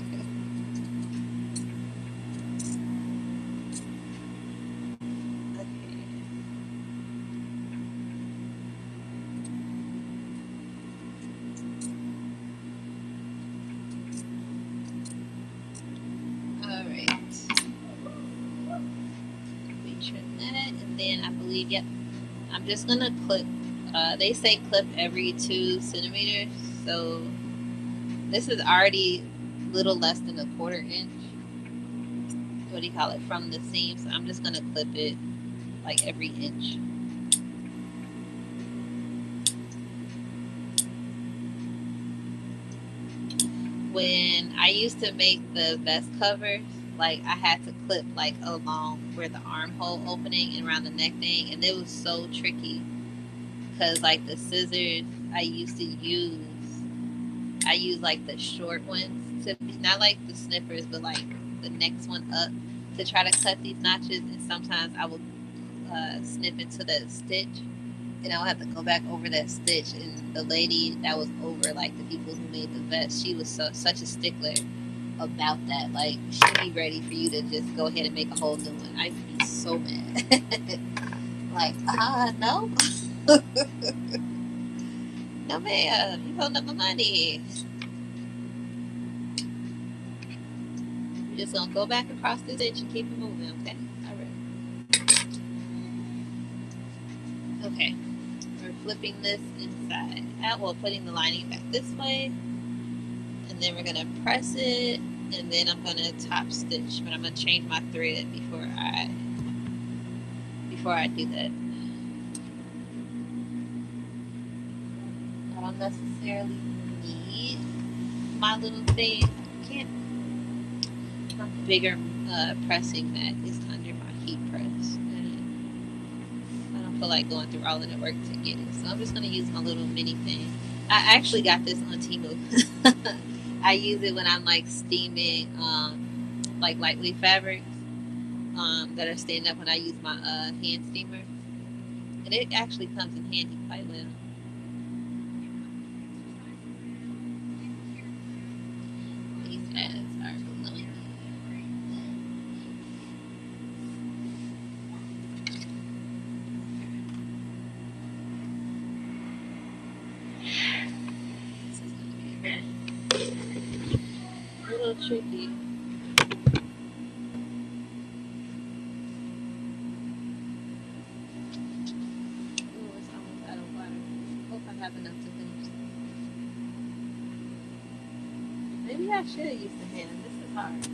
All right. We trim that, and then I believe, yep. I'm just gonna clip. They say clip every 2 centimeters, so this is already a little less than a 1/4 inch. What do you call it? From the seam, so I'm just gonna clip it like every inch. When I used to make the vest covers, like I had to clip like along where the armhole opening and around the neck thing, and it was so tricky because like the scissors I used to use, I use like the short ones to not like the snippers, but like the next one up to try to cut these notches, and sometimes I would snip into the stitch and I'll have to go back over that stitch. And the lady that was over, like the people who made the vest, she was such a stickler about that. Like she'd be ready for you to just go ahead and make a whole new one. I'd be so mad. Like, no, no, ma'am, you holding up my money. You're just gonna go back across the stitch and keep it moving, okay? All right. Okay. We're flipping this inside out while putting the lining back this way. And then we're gonna press it, and then I'm gonna top stitch, but I'm gonna change my thread before I do that. I don't necessarily need my little thing. I can't. My bigger pressing mat is under my heat press, and I don't feel like going through all of the work to get it. So I'm just gonna use my little mini thing. I actually got this on Temu. I use it when I'm like steaming like lightweight fabrics that are standing up when I use my hand steamer, and it actually comes in handy quite well. These ads are blowing. This is gonna be a little tricky. Maybe I should use the hand. This is hard.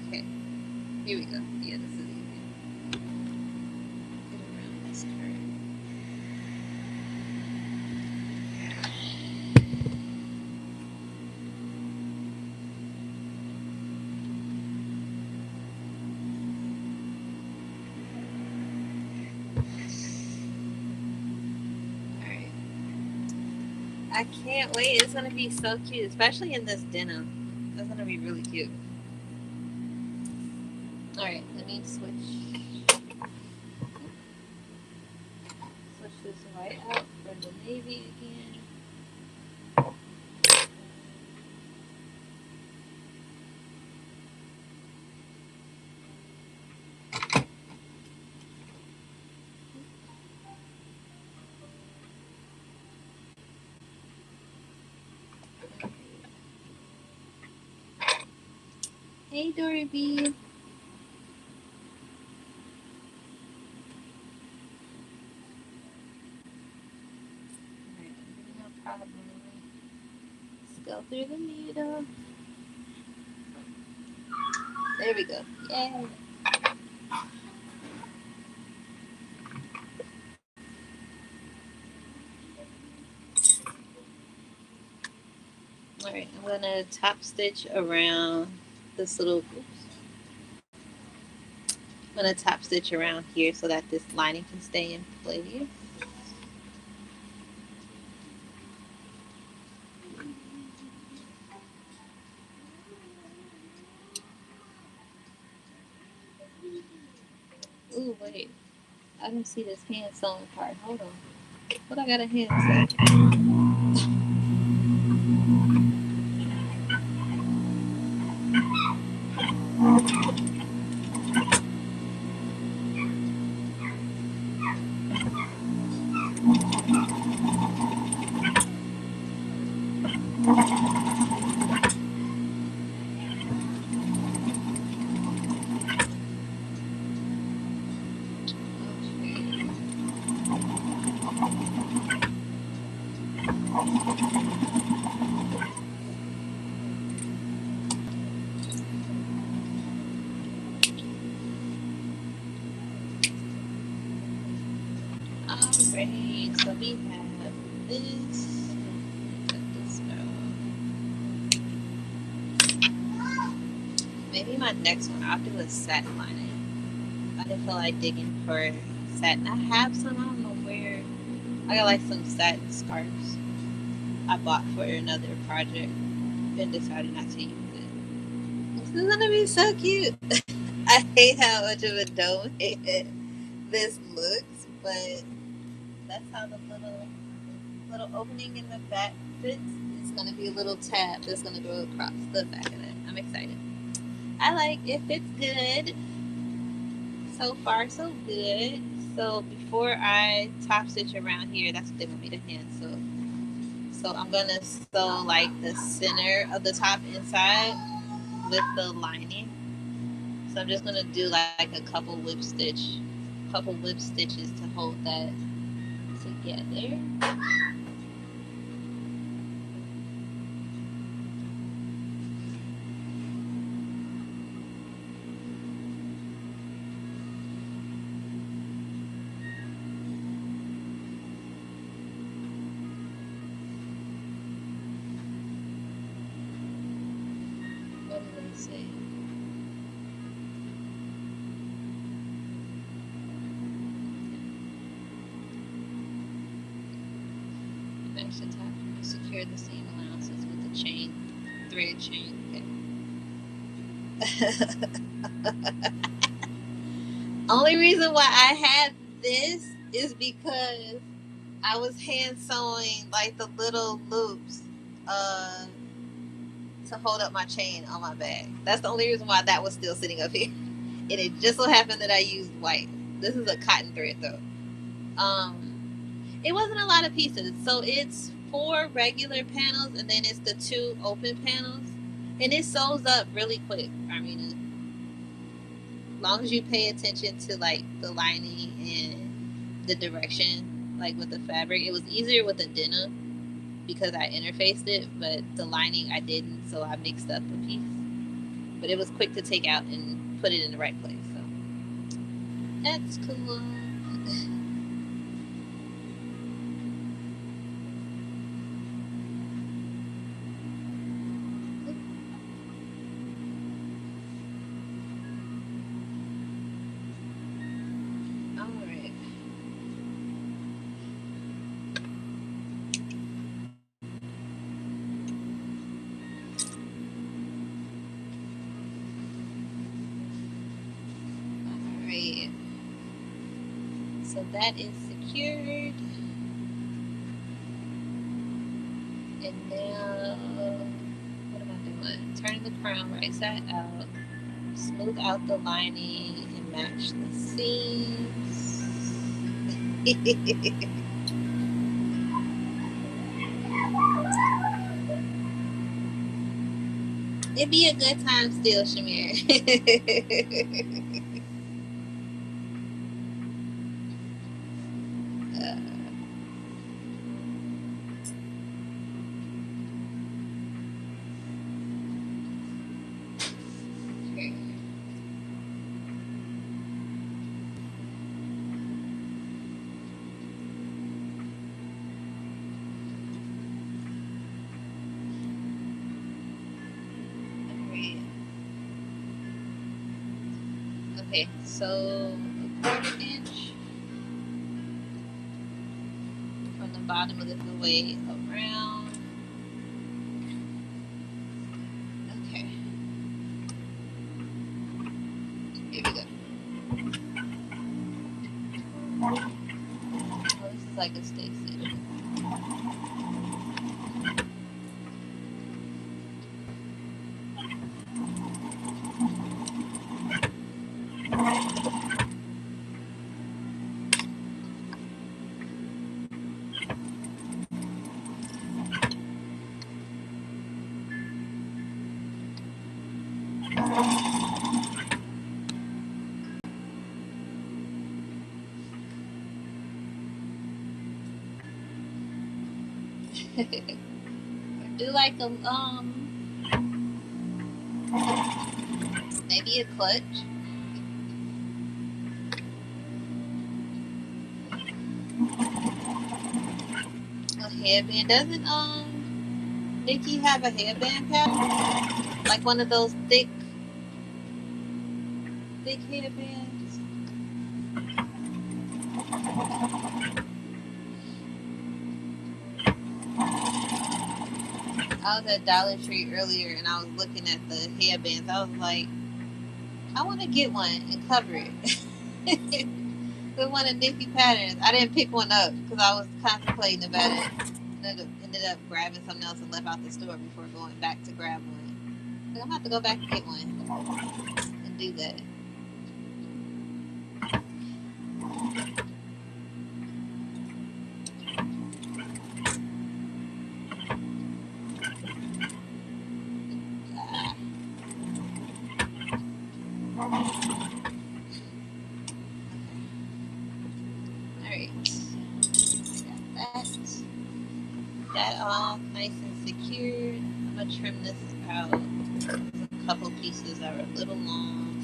Okay, here we go. Yeah, this is easy. Get around this curve. Alright. I can't wait. It's gonna be so cute, especially in this denim. That's gonna be really cute. Alright, let me switch this white out for the navy again. Hey, Dory B. Alright, no problem. Let's go through the needle. There we go. Yay. Alright, I'm gonna top stitch around this little, I'm gonna top stitch around here so that this lining can stay in place. Ooh, wait. I don't see this hand sewing part. Hold on. What I got a hand sew? Alright, so we have this. Cut this out. Maybe my next one, I'll do a satin lining. I didn't feel like digging for satin. I have some, I don't know where. I got like some satin scarves I bought for another project and decided not to use it. This is gonna be so cute. I hate how much of a dome this looks, but that's how the little opening in the back fits. It's gonna be a little tab that's gonna go across the back of it. I'm excited. I like it fits good. So far so good. So before I top stitch around here, that's what they want me to hand sew. So I'm gonna sew like the center of the top inside with the lining. So I'm just gonna do like a couple whip stitches to hold that together. What did they say? Match the top and secure the seam allowances with the chain, thread chain. Okay. Only reason why I had this is because I was hand sewing like the little loops uh, to hold up my chain on my bag. That's the only reason why that was still sitting up here. And it just so happened that I used white. This is a cotton thread though. It wasn't a lot of pieces. So it's 4 regular panels and then it's the 2 open panels. And it sews up really quick. I mean, as long as you pay attention to like the lining and the direction, like with the fabric. It was easier with the denim because I interfaced it, but the lining I didn't, so I mixed up a piece. But it was quick to take out and put it in the right place. So that's cool. All right. All right. So that is secured. And now, what am I doing? Turn the crown right side out. Smooth out the lining and match the seams. It'd be a good time still, Shamir. Okay. Alright. Okay, so a 1/4 inch from the bottom of the way around. Okay, here we go. Oh, this is like a Stacy. Do like a maybe a clutch. A headband. Doesn't Nikki have a headband pattern? Like one of those thick headbands? I was at Dollar Tree earlier and I was looking at the headbands. I was like, I want to get one and cover it. With one of Nikki patterns. I didn't pick one up because I was contemplating about it. Ended up grabbing something else and left out the store before going back to grab one. So I'm gonna have to go back and get one and do that. That all nice and secured. I'm gonna trim this out. There's a couple pieces that are a little long.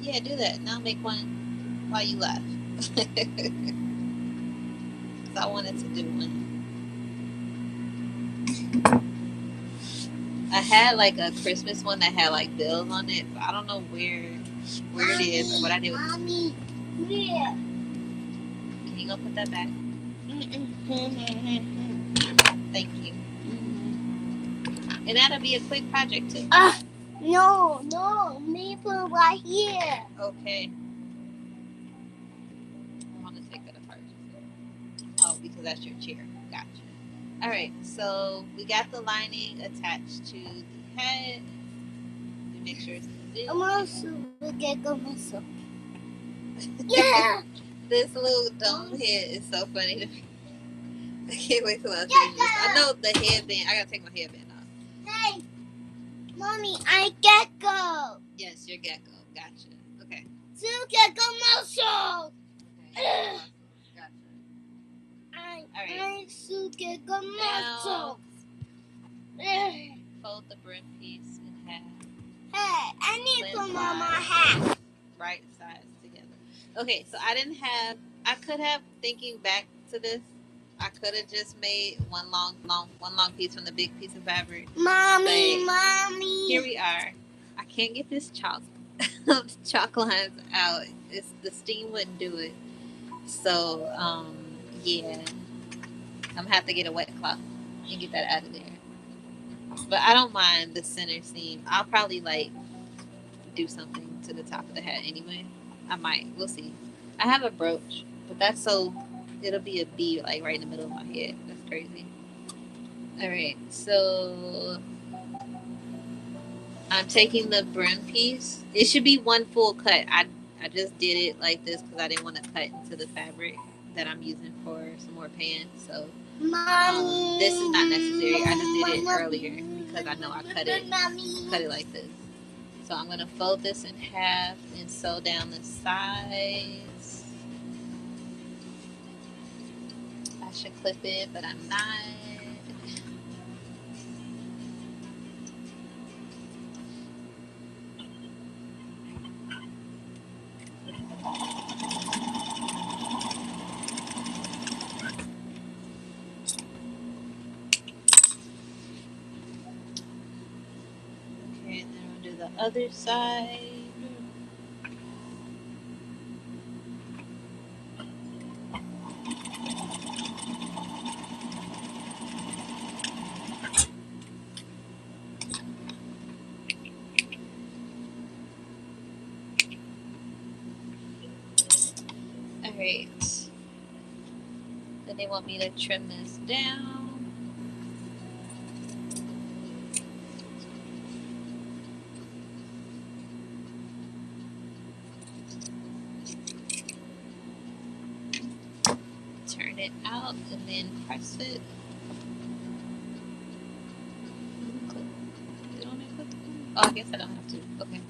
Yeah, do that. And I'll make one while you laugh. Because I wanted to do one. I had like a Christmas one that had like bells on it, but I don't know where it is or what I did with it. Mommy, where? Can you go put that back? Thank you. And that'll be a quick project too. No, me put it right here. Okay. I want to take that apart. Oh, because that's your chair. Gotcha. All right, so we got the lining attached to the head. Make sure it's in. I'm also get go myself. Yeah. This little dome head is so funny to me. I can't wait till I finish this. I know the headband. I gotta take my headband off. Hey, mommy, I gecko. Yes, your gecko. Gotcha. Okay. Two gecko muscle. Okay. Gotcha. I two gecko muscle. Fold the brim piece in half. Hey, I need to put on my hat. Right sides together. Okay, so I could have, thinking back to this, I could have just made one long piece from the big piece of fabric. Mommy. Here we are. I can't get this chalk lines out. The steam wouldn't do it. So, yeah. I'm gonna have to get a wet cloth and get that out of there. But I don't mind the center seam. I'll probably do something to the top of the hat anyway. I might. We'll see. I have a brooch, but it'll be a B right in the middle of my head. That's crazy. All right, so I'm taking the brim piece. It should be one full cut. I just did it like this because I didn't want to cut into the fabric that I'm using for some more pants. So this is not necessary. I just did it earlier because I know I cut it like this. So I'm going to fold this in half and sew down the sides. I should clip it, but I'm not. Okay, and then we'll do the other side. Alright. Then they want me to trim this down. Turn it out and then press it. Oh, I guess I don't have to. Okay.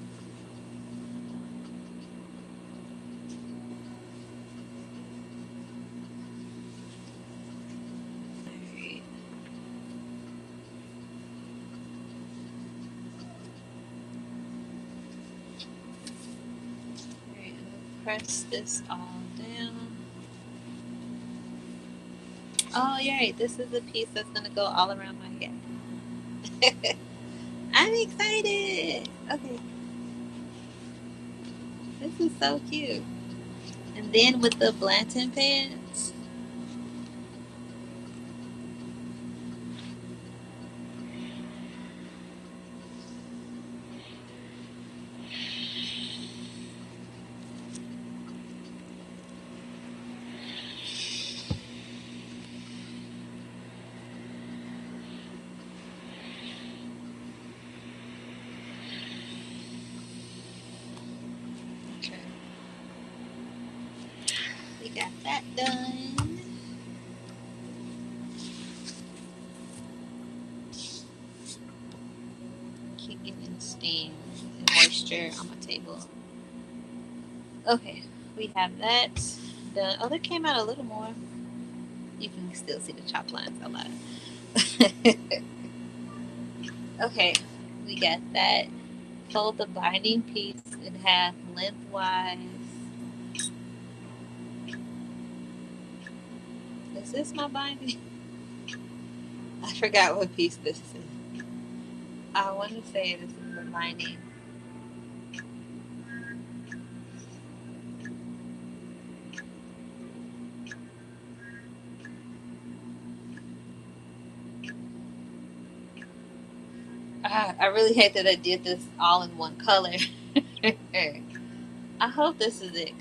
Press this all down. Oh, you're right. This is the piece that's going to go all around my head. I'm excited. Okay. This is so cute. And then with the Blanton pants. We got that done. Keep getting steam and moisture on my table. Okay, we have that done. Oh, that came out a little more. You can still see the chop lines a lot. Okay, we got that. Fold the binding piece in half lengthwise. Is this my binding? I forgot what piece this is. I want to say this is the binding. I really hate that I did this all in one color. I hope this is it.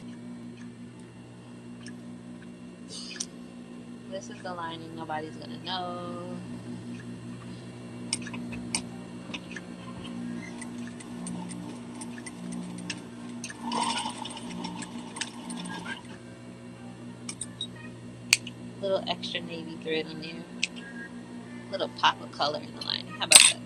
This is the lining. Nobody's gonna know. little extra navy thread in there. Little pop of color in the lining. How about that?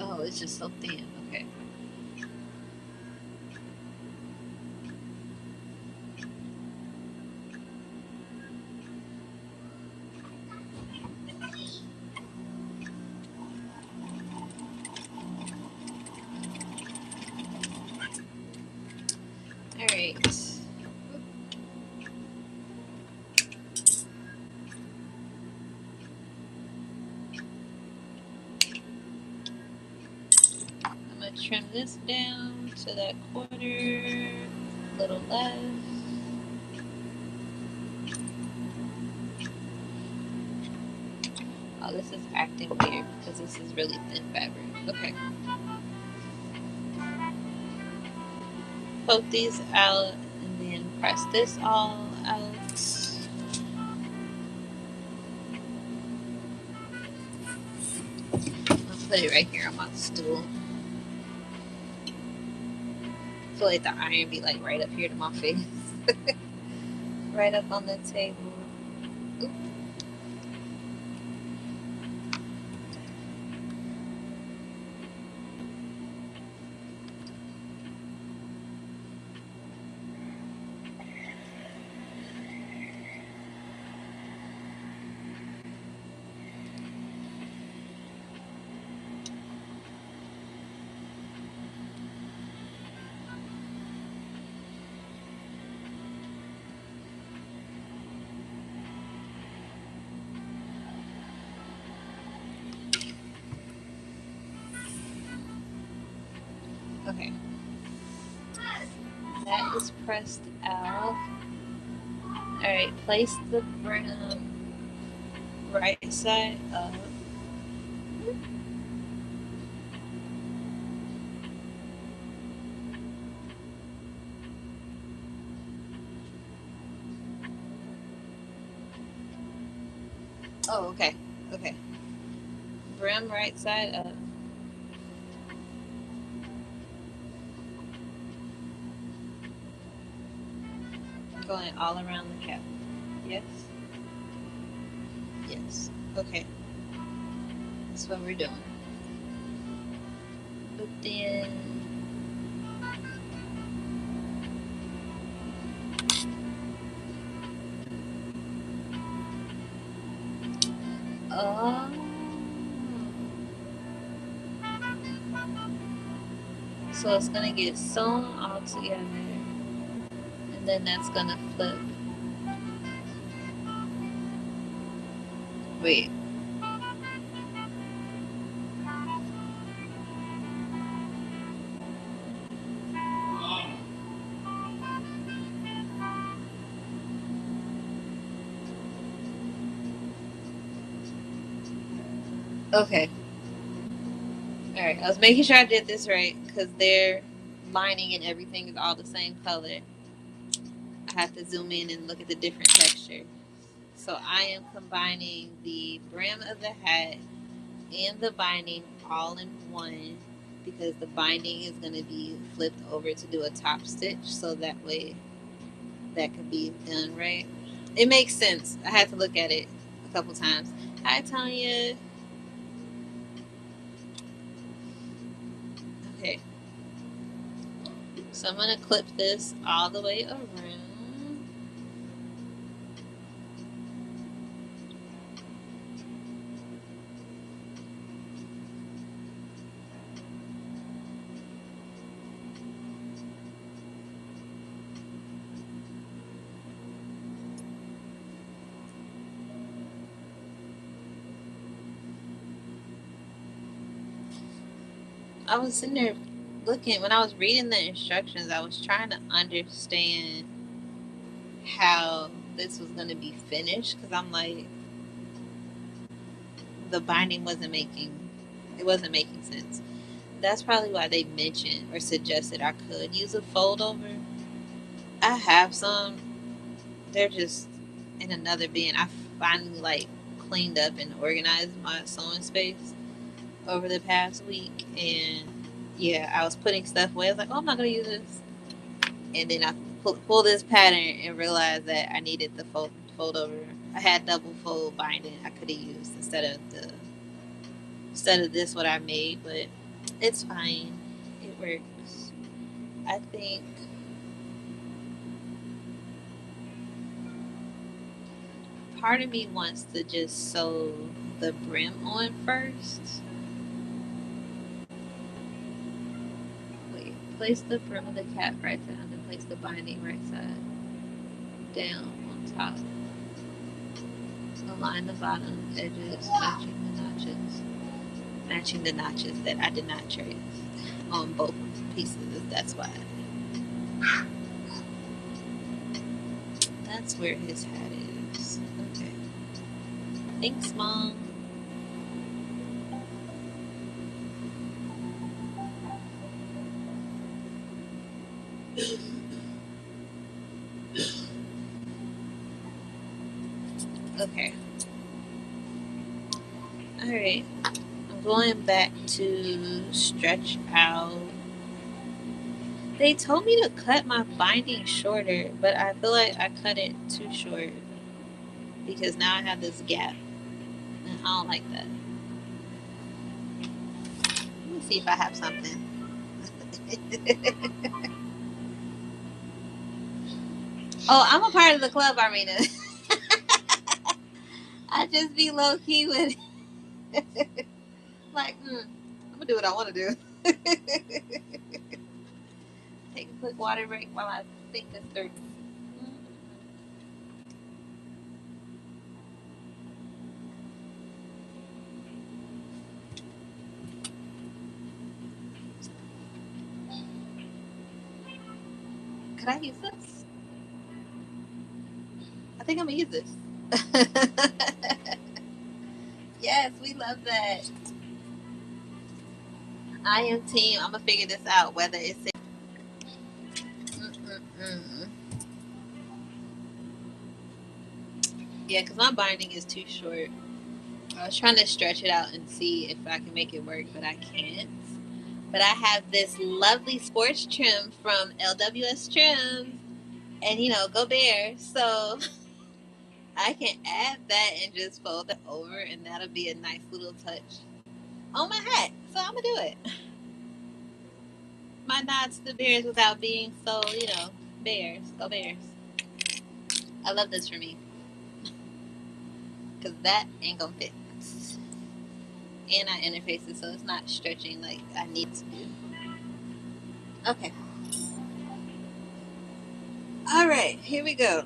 Oh, it's just so thin. Okay. All right. I'm gonna trim this down to that quarter, a little less. Oh, this is acting weird because this is really thin fabric. Okay. Poke these out and then press this all out. I'll put it right here on my stool. I feel like the iron be like right up here to my face. Right up on the table. Oop. Okay. That is pressed out. Alright, place the right side up. Oh, okay. Okay. Brim right side up. Going all around the cap. Yes? Yes. Okay. That's what we're doing. But then oh, so it's gonna get sewn all together, and then that's gonna flip. Wait. Okay. All right. I was making sure I did this right because their lining and everything is all the same color. I have to zoom in and look at the different texture. So I am combining the brim of the hat and the binding all in one because the binding is going to be flipped over to do a top stitch, so that way that could be done right. It makes sense. I had to look at it a couple times. Hi, Tanya. Okay, so I'm going to clip this all the way around. I was sitting there looking, when I was reading the instructions, I was trying to understand how this was going to be finished because I'm like, the binding wasn't making sense. That's probably why they mentioned or suggested I could use a fold over. I have some. They're just in another bin. finally like cleaned up and organized my sewing space over the past week, and yeah, I was putting stuff away. I was like, oh, I'm not gonna use this, and then I pulled this pattern and realized that I needed the fold over. I had double fold binding I could have used instead of this what I made, but it's fine. It works. I think part of me wants to just sew the brim on first. Wait, place the brim of the cap right side and then place the binding right side down on top. Align the bottom edges, matching the notches that I did not trace on both pieces. That's why. That's where his hat is. Okay. Thanks, Mom. Okay. Alright. I'm going back to stretch out. They told me to cut my binding shorter, but I feel like I cut it too short because now I have this gap. And I don't like that. Let me see if I have something. Oh, I'm a part of the club, Armina. I just be low key with it. Like, I'm gonna do what I want to do. Take a quick water break while I think this through. Could I use this? I think I'm gonna use this. Yes, we love that. I am team. I'm gonna figure this out. Whether it's yeah, because my binding is too short. I was trying to stretch it out and see if I can make it work, but I can't. But I have this lovely sports trim from LWS Trims, and go Bears. So I can add that and just fold it over, and that'll be a nice little touch on my hat. So I'm gonna do it. My nods to Bears without being so, Bears. Go Bears. I love this for me because that ain't gonna fit. And I interface it so it's not stretching like I need to do. Okay. All right, here we go.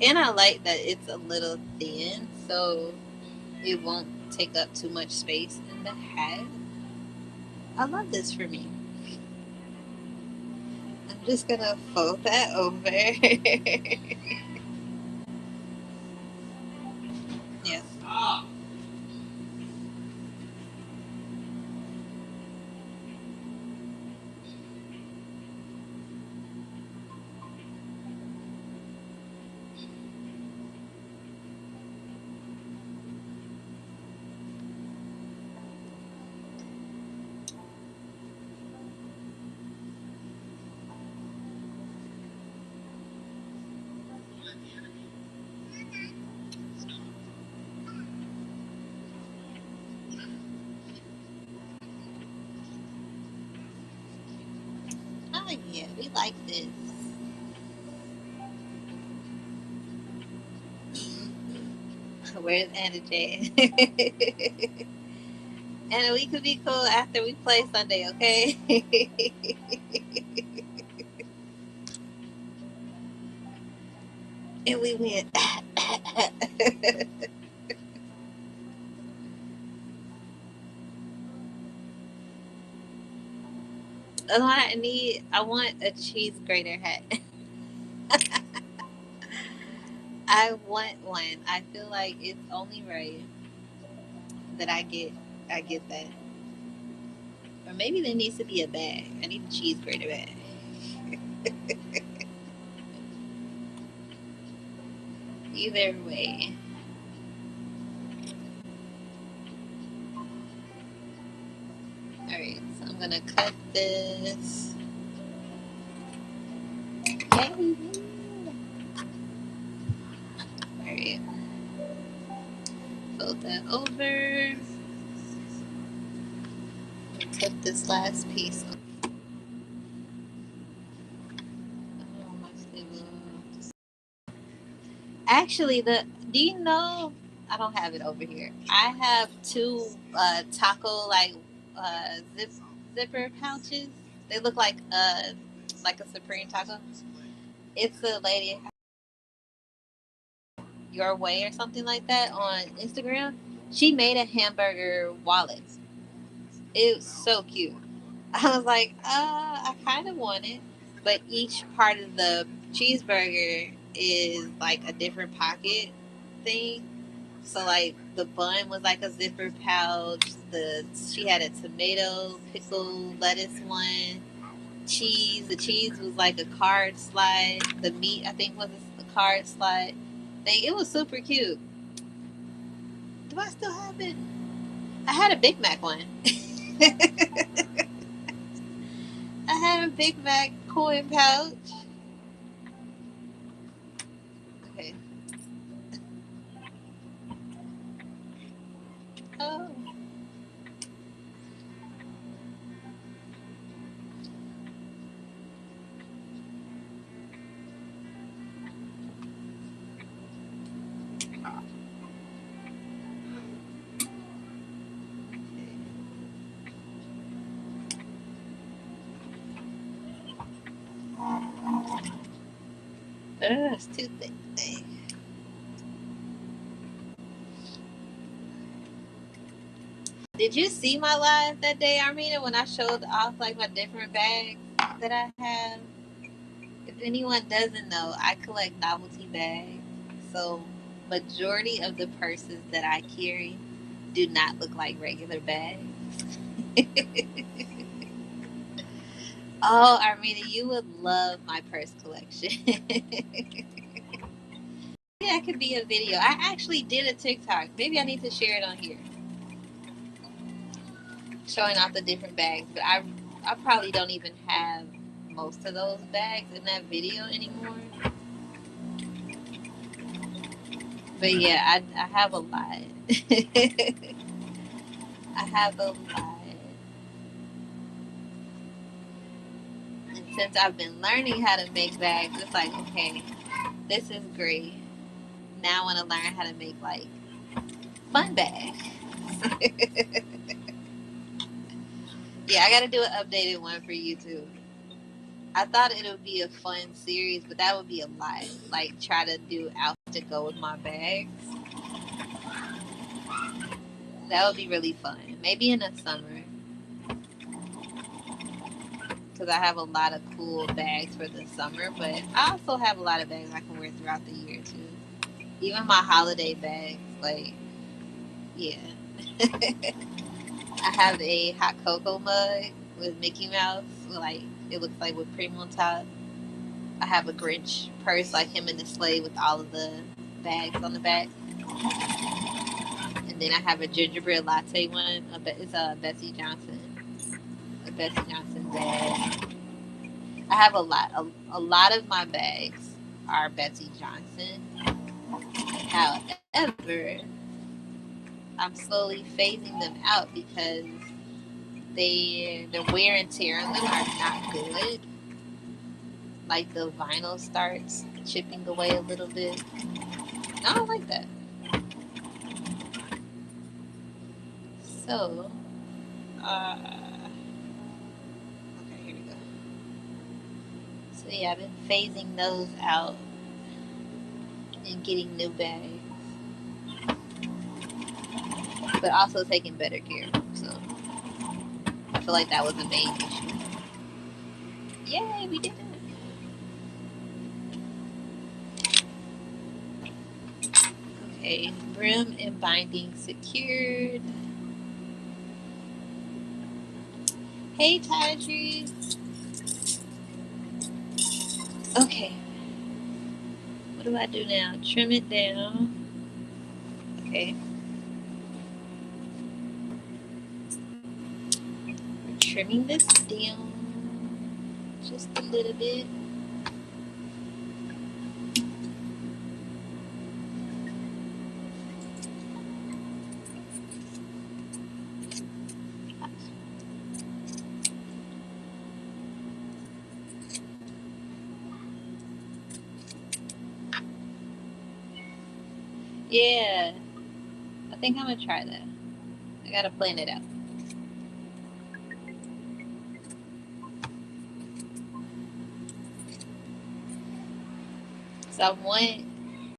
And I like that it's a little thin, so it won't take up too much space in the hat. I love this for me. I'm just gonna fold that over. Yeah. Oh yeah, we like this. Where's Anna J? Anna, we could be cool after we play Sunday, okay? And we win. I want a cheese grater hat. I want one. I feel like it's only right that I get that. Or maybe there needs to be a bag. I need a cheese grater bag. Either way. Alright, so I'm gonna cut this. Yay! Alright, fold that over. Cut this last piece. Oh, my stable. Actually, do you know? I don't have it over here. I have two taco zipper pouches. They look like a Supreme taco. It's a lady your way or something like that on Instagram. She made a hamburger wallet. It was so cute. I was like, I kind of want it, but each part of the cheeseburger is like a different pocket thing. So like the bun was like a zipper pouch. She had a tomato, pickle, lettuce one. The cheese was like a card slide. The meat I think was a card slide thing. It was super cute. Do I still have it? I had a Big Mac one. I had a Big Mac coin pouch. Okay. Oh. It's too thick. Did you see my live that day, Armina, when I showed off like my different bags that I have? If anyone doesn't know, I collect novelty bags. So majority of the purses that I carry do not look like regular bags. Oh, Armina, you would love my purse collection. Yeah, it could be a video. I actually did a TikTok. Maybe I need to share it on here, showing off the different bags. But I probably don't even have most of those bags in that video anymore. But yeah, I have a lot. I have a lot. And since I've been learning how to make bags, it's like, okay, this is great. Now I want to learn how to make like fun bags. Yeah, I got to do an updated one for YouTube. I thought it would be a fun series, but that would be a lot. Like, try to do outfits to go with my bags. That would be really fun. Maybe in the summer. Because I have a lot of cool bags for the summer, but I also have a lot of bags I can wear throughout the year, too. Even my holiday bags. Like, yeah. I have a hot cocoa mug with Mickey Mouse. Like, it looks like with cream on top. I have a Grinch purse like him in the sleigh with all of the bags on the back. And then I have a gingerbread latte one. It's a Bessie Johnson. A Bessie Johnson bag. I have a lot. A lot of my bags are Bessie Johnson. However, I'm slowly phasing them out because the wear and tear on them are not good. Like the vinyl starts chipping away a little bit. I don't like that. So, okay, here we go. So yeah, I've been phasing those out and getting new bags, but also taking better care. So I feel like that was the main issue. Yay, we did it! Okay, brim and binding secured. Hey, Tadri. Okay, what do I do now? Trim it down. Okay. We're trimming this down just a little bit. Yeah, I think I'm gonna try that. I gotta plan it out. So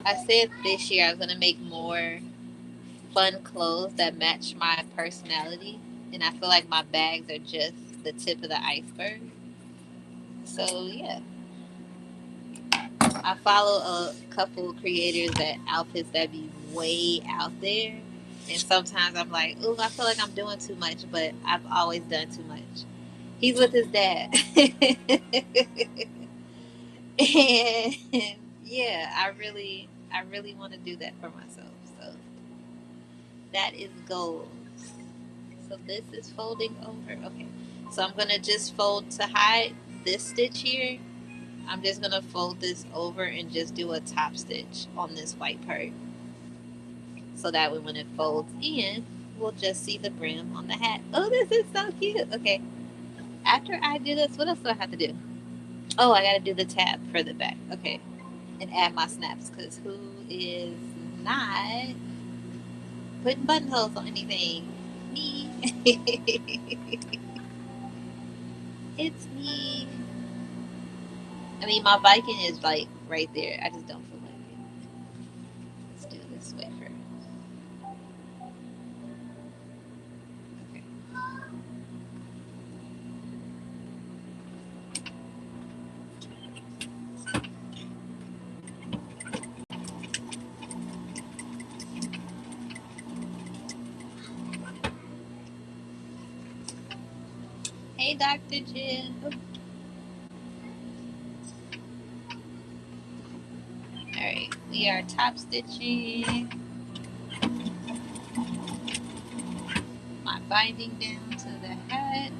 I said this year I was gonna make more fun clothes that match my personality, and I feel like my bags are just the tip of the iceberg. So yeah, I follow a couple creators that outfits that be way out there, and sometimes I'm like, ooh, I feel like I'm doing too much, but I've always done too much. He's with his dad, and yeah, I really want to do that for myself. So that is goals. So this is folding over. Okay. So I'm gonna just fold to hide this stitch here. I'm just gonna fold this over and just do a top stitch on this white part. So that way when it folds in, we'll just see the brim on the hat. Oh, this is so cute. Okay. After I do this, what else do I have to do? Oh, I gotta do the tab for the back. Okay. And add my snaps, because who is not putting buttonholes on anything? Me. It's me. I mean, my Viking is like right there. I just don't feel like it. Let's do it this way first. Okay. Hey, Dr. Jim. Oh. All right, we are top stitching my binding down to the hat.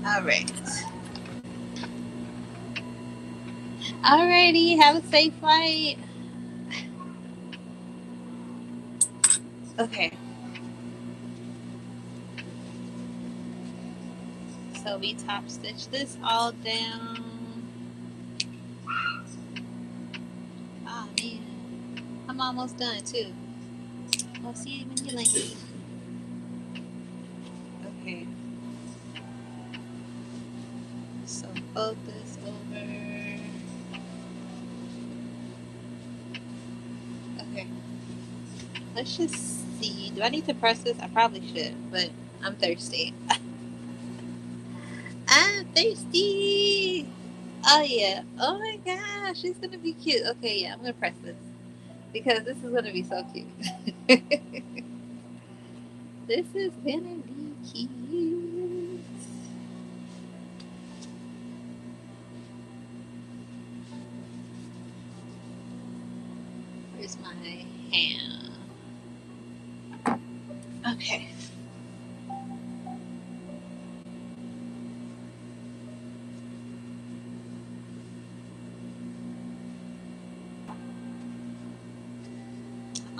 All right. Alrighty, have a safe flight. Okay, so we top stitch this all down. Oh man, I'm almost done too. I'll see you when you like it. Okay, so fold this over. Okay, let's just see. Do I need to press this? I probably should, but I'm thirsty. I'm thirsty. Oh yeah. Oh my gosh, it's gonna be cute. Okay, yeah, I'm gonna press this because this is gonna be so cute. This is gonna be cute. Where's my hand? Okay.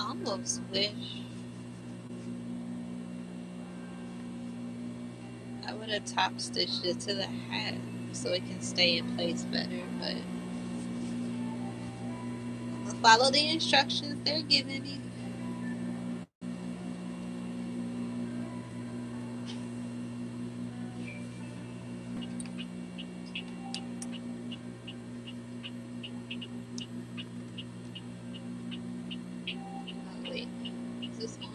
I almost wish I would have top stitched it to the hat so it can stay in place better, but follow the instructions they're giving me. Oh, wait. Is this on?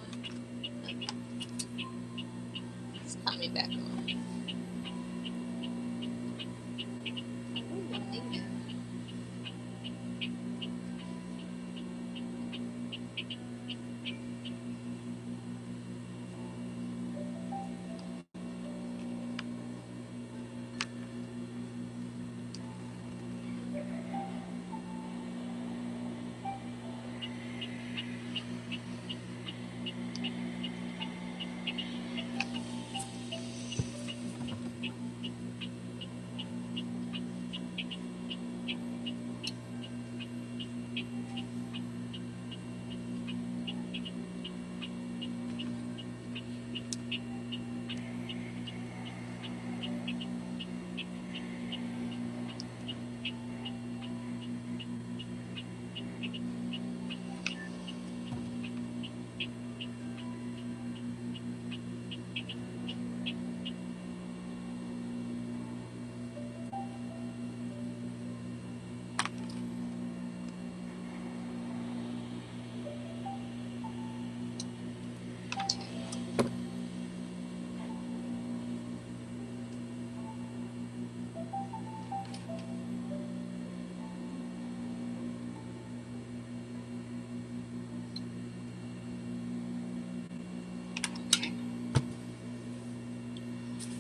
Okay. It's coming back on. Oh, I need it.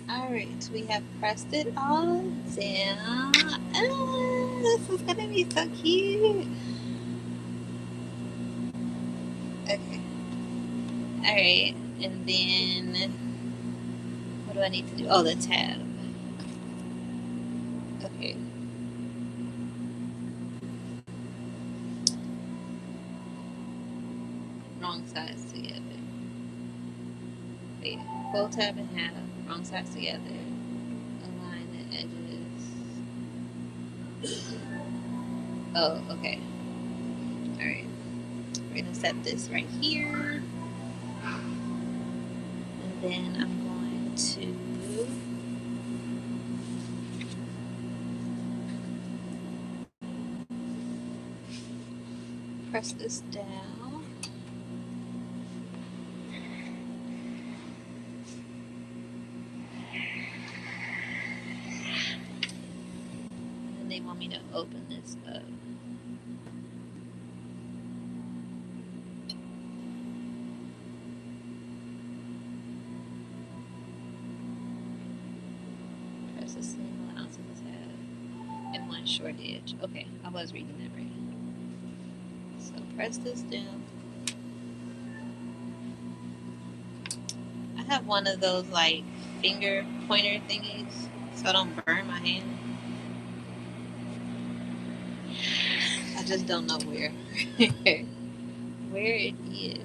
Alright, we have pressed it all down. This is gonna be so cute. Okay. Alright, and then what do I need to do? Oh, the tab. Okay. Wrong sides together. Wait, fold tab in half, wrong sides together. Align the edges. Oh, okay. Alright. We're gonna set this right here. And then I'm going to press this down. And they want me to open this up. Press a single ounce of the tab and one short edge. Okay, I was reading that right. So press this down. I have one of those like finger pointer thingies so I don't burn my hand. I just don't know where. Where it is.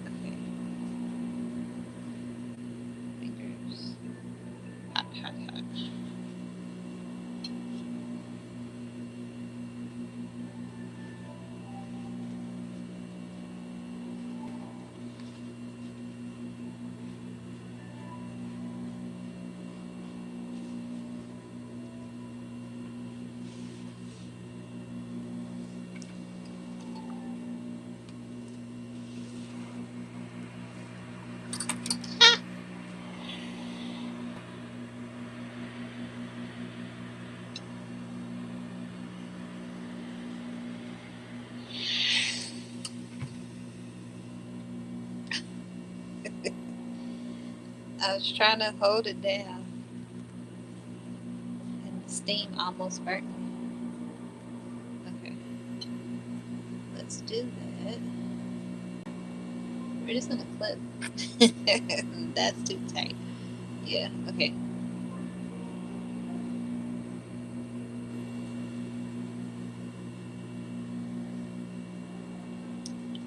Okay. Fingers. Hot, hot, hot. I was trying to hold it down, and the steam almost burnt me. Okay, let's do that. We're just gonna clip. That's too tight. Yeah, okay.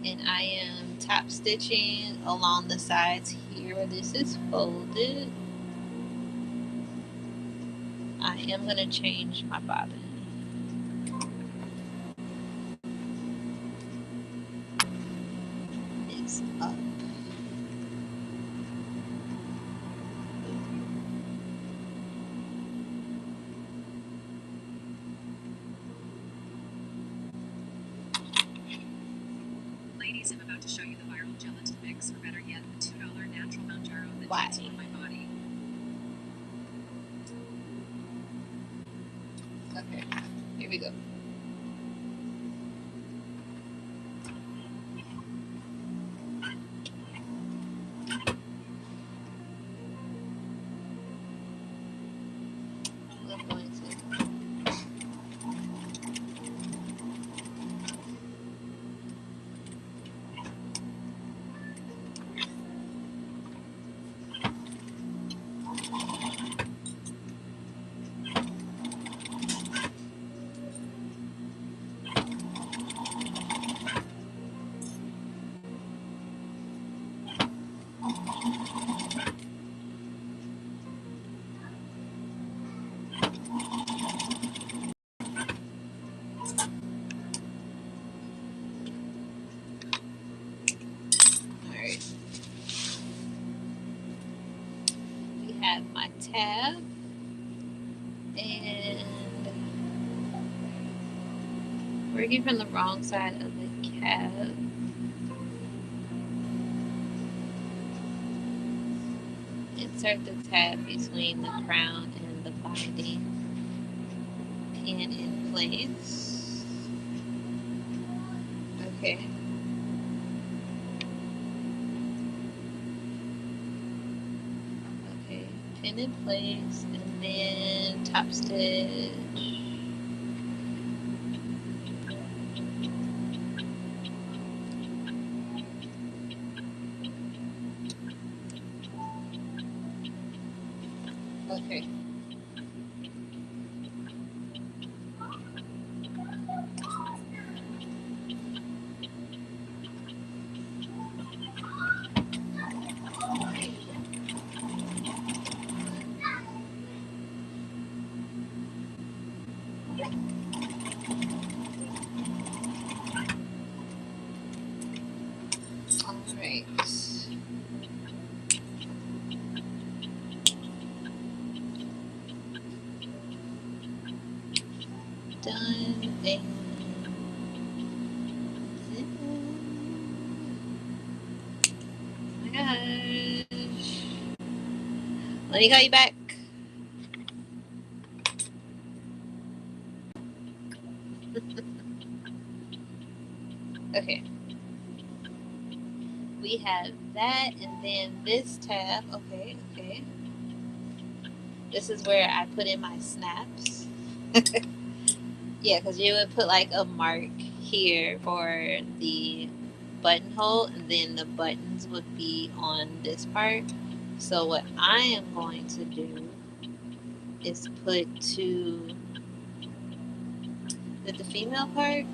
And I am top stitching along the sides here where this is folded. I am gonna change my bobbin. ladies, I'm about to show you the viral gelatin mix, or better yet, the $2 natural Mounjaro that Why? transformed my body. Okay, here we go. I'm going to. Alright. We have my tab. And working from the wrong side of the cab. Insert the tab between the crown and the binding. Pin in place. Okay. Okay. Pin in place and then top stitch. Okay. Alright. Done. And oh my gosh. Let me call you back. Okay. We have that and then this tab. Okay, okay. This is where I put in my snaps. Yeah, because you would put like a mark here for the buttonhole, and then the buttons would be on this part. So what I am going to do is put to the female part.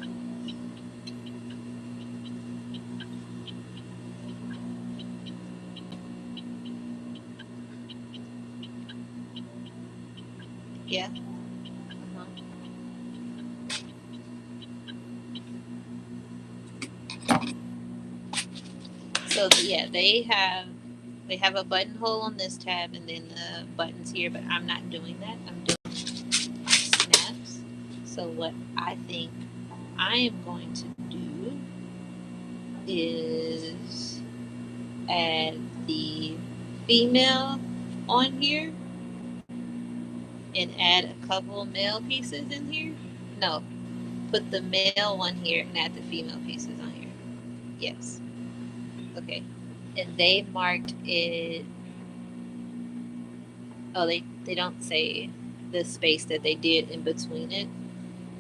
Yeah. Uh-huh. So yeah, they have a buttonhole on this tab and then the buttons here, but I'm not doing that. I'm doing snaps. So what I think I am going to do is add the female on here and add a couple male pieces in here. No, put the male one here and add the female pieces on here. Yes. Okay. And they marked it. Oh, they don't say the space that they did in between it.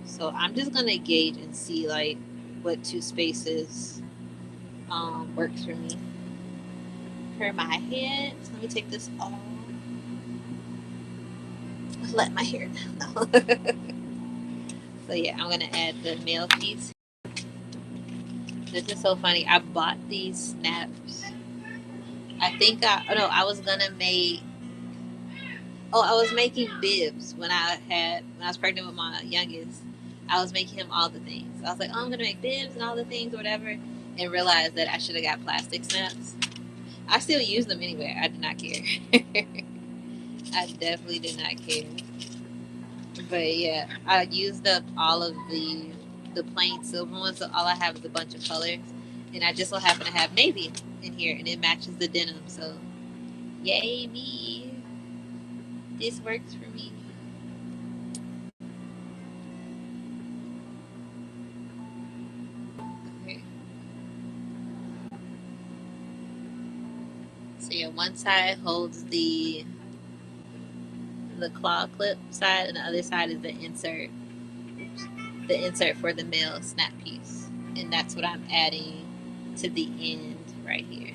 So I'm just gonna gauge and see like what two spaces works for me. For my head, so let me take this off. Let my hair down. So yeah, I'm gonna add the male piece. This is so funny. I bought these snaps. I was gonna make. Oh, I was making bibs when I was pregnant with my youngest. I was making him all the things. I was like, oh, I'm gonna make bibs and all the things or whatever, and realized that I should have got plastic snaps. I still use them anyway. I did not care. I definitely did not care. But yeah, I used up all of the plain silver ones, so all I have is a bunch of colors. And I just so happen to have navy in here, and it matches the denim. So, yay me! This works for me. Okay. So yeah, one side holds the claw clip side, and the other side is the insert. Oops, the insert for the male snap piece, and that's what I'm adding to the end right here.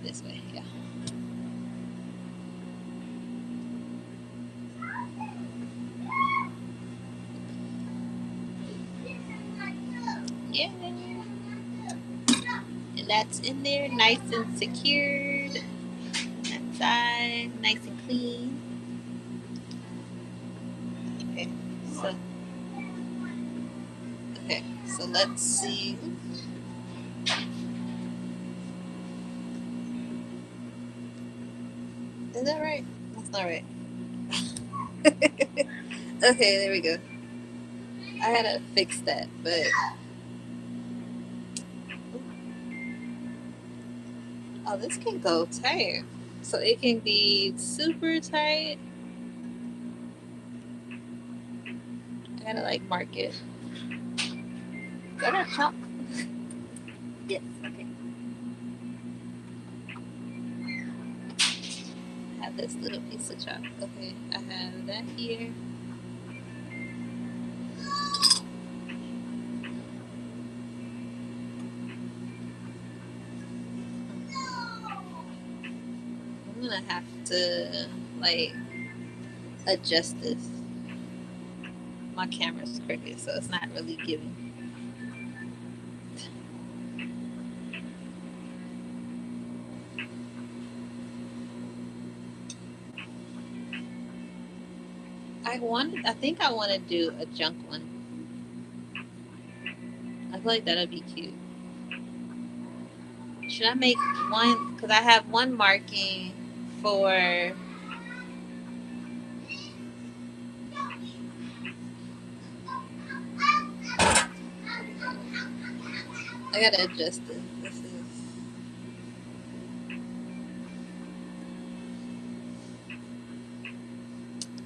This way, yeah. Yeah. And that's in there, nice and secured. That side, nice and clean. Okay, so okay, so let's see. Is that right? That's not right. Okay, there we go. I gotta fix that, but oh, this can go tight. So it can be super tight. I gotta like mark it. Got a chalk. Yes. Okay. I have this little piece of chalk. Okay, I have that here. I'm gonna have to like adjust this. My camera's crooked, so it's not really giving. I think I want to do a junk one. I feel like that'll be cute. Should I make one? Because I have one marking for. I gotta adjust this. This is.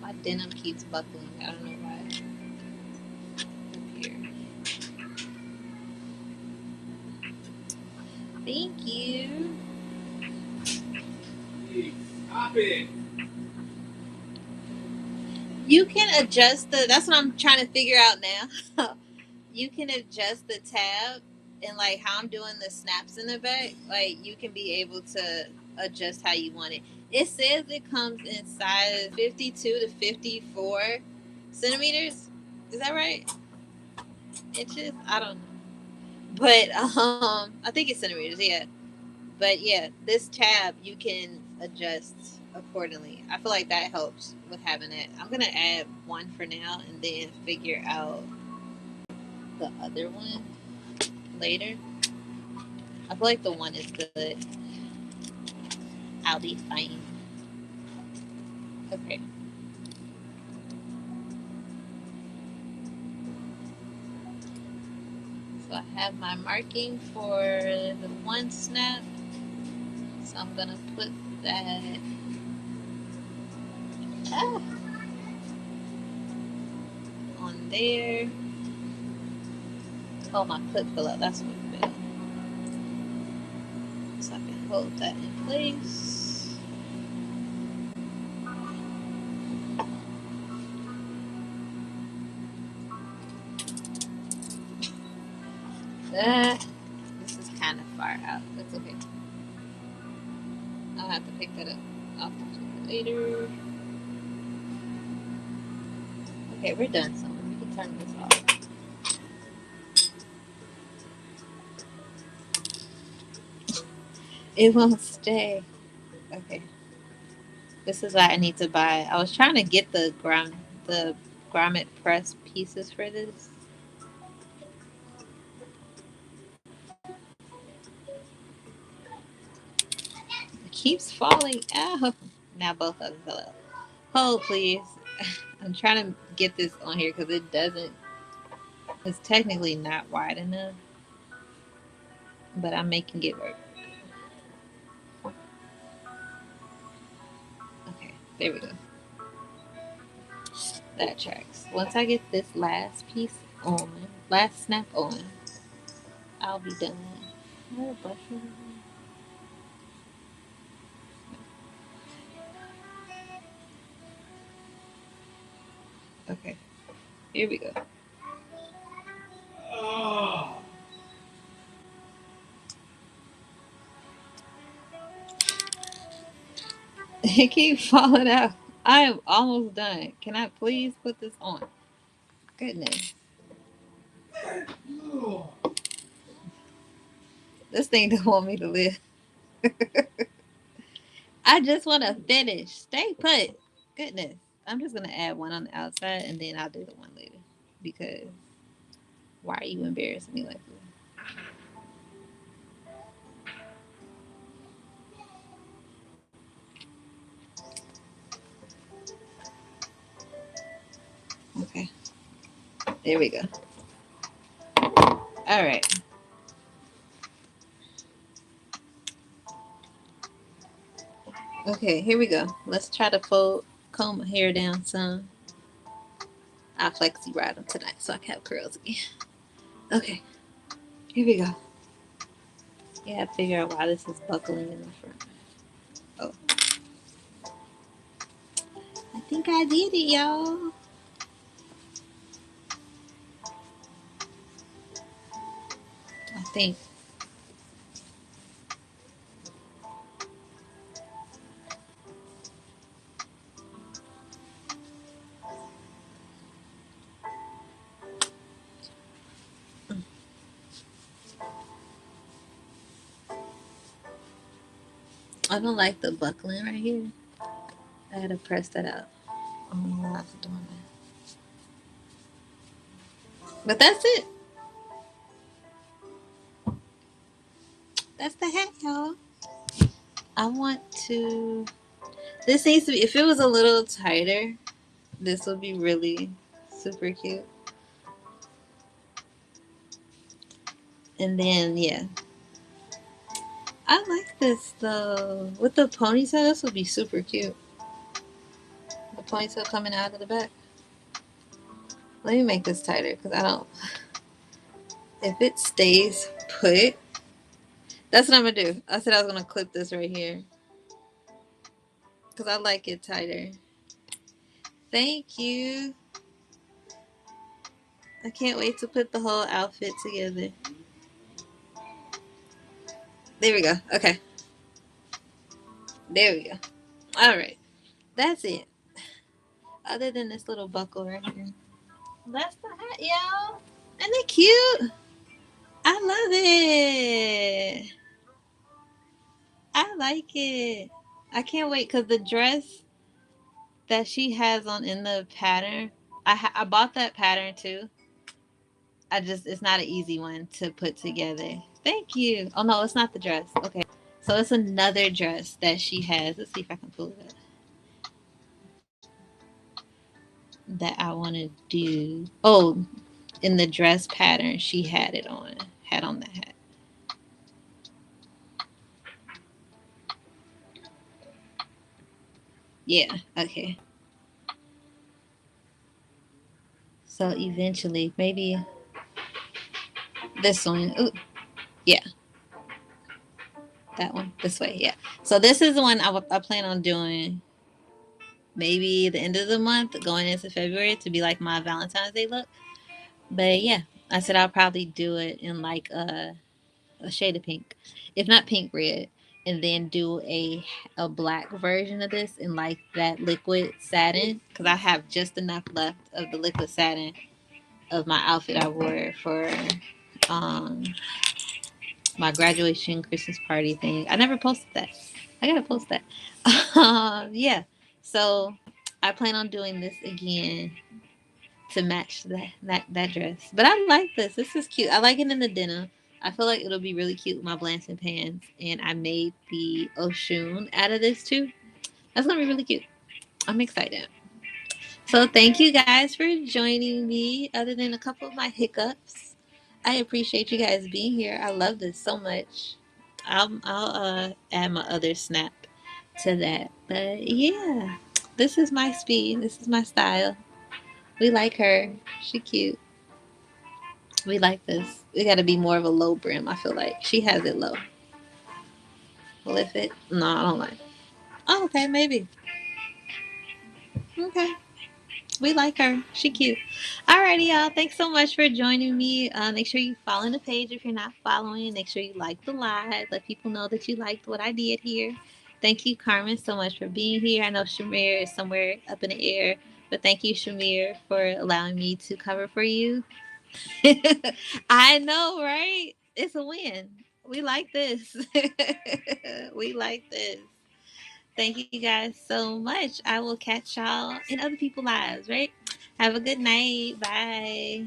My denim keeps buckling. I don't know why. Up here. Thank you. Hey, stop it. You can adjust the. That's what I'm trying to figure out now. You can adjust the tab and like how I'm doing the snaps in the back. Like you can be able to adjust how you want it. It says it comes in size 52 to 54 centimeters. Is that right? Inches? I don't know. But I think it's centimeters. Yeah. But yeah, this tab you can adjust accordingly. I feel like that helps with having it. I'm gonna add one for now and then figure out the other one later. I feel like the one is good. I'll be fine. Okay. So I have my marking for the one snap. So I'm gonna put that ah, on there. Oh, my clip fell out. That's what it fell. So I can hold that in place. Ah, this is kind of far out. That's okay. I'll have to pick that up off the floor later. Okay, we're done. So we can turn this off. It won't stay. Okay. This is why I need to buy. I was trying to get the grommet press pieces for this. It keeps falling out. Now both of them fell out. Hold please. I'm trying to get this on here because it doesn't. It's technically not wide enough. but I'm making it work. Okay, there we go. That tracks. Once I get this last piece on, last snap on, I'll be done. Okay, here we go. It keeps falling out. I am almost done. Can I please put this on? Goodness. This thing don't want me to live. I just want to finish. Stay put. Goodness. I'm just going to add one on the outside and then I'll do the one later. Because why are you embarrassing me like this? Okay. There we go. All right. Okay, here we go. Let's try to comb my hair down some. I'll flexi ride them tonight so I can have curls again. Okay, here we go. Yeah, figure out why this is buckling in the front. Oh, I think I did it, y'all. I think. I don't like the buckling right here. I had to press that out. I don't know why I'm doing that. But that's it. That's the hat, y'all. I want to. This needs to be. If it was a little tighter, this would be really super cute. And then, yeah. I like this though. With the ponytail, this would be super cute. The ponytail coming out of the back. Let me make this tighter because I don't. If it stays put, that's what I'm gonna do. I said I was gonna clip this right here because I like it tighter. Thank you. I can't wait to put the whole outfit together. There we go. Okay. There we go. All right. That's it. Other than this little buckle right here. That's the hat, y'all. Isn't it cute? I love it. I like it. I can't wait because the dress that she has on in the pattern, I bought that pattern too. It's not an easy one to put together. Thank you. Oh no, it's not the dress. Okay, so it's another dress that she has. Let's see if I can pull it up. That I want to do. Oh, in the dress pattern, she had it on. Had on the hat. Yeah. Okay. So eventually, maybe this one. Ooh, yeah, that one. This way. Yeah. So this is the one I plan on doing maybe the end of the month, going into February to be like my Valentine's Day look. But yeah, I said I'll probably do it in like a shade of pink, if not pink red, and then do a black version of this in like that liquid satin because I have just enough left of the liquid satin of my outfit I wore for um my graduation Christmas party thing. I never posted that. I gotta post that. Yeah. So I plan on doing this again to match that dress. But I like this. This is cute. I like it in the denim. I feel like it'll be really cute with my Blanton pants. And I made the Oshun out of this too. That's gonna be really cute. I'm excited. So thank you guys for joining me. Other than a couple of my hiccups, I appreciate you guys being here. I love this so much. I'll add my other snap to that. But yeah, this is my speed. This is my style. We like her. She cute. We like this. We got to be more of a low brim. I feel like she has it low. Lift it. No, I don't like. Oh, okay, maybe. Okay. We like her. She cute. Alrighty, y'all. Thanks so much for joining me. Make sure you follow the page if you're not following. Make sure you like the live. Let people know that you liked what I did here. Thank you, Carmen, so much for being here. I know Shamir is somewhere up in the air, but thank you, Shamir, for allowing me to cover for you. I know, right? It's a win. We like this. We like this. Thank you guys so much. I will catch y'all in other people's lives, right? Have a good night. Bye.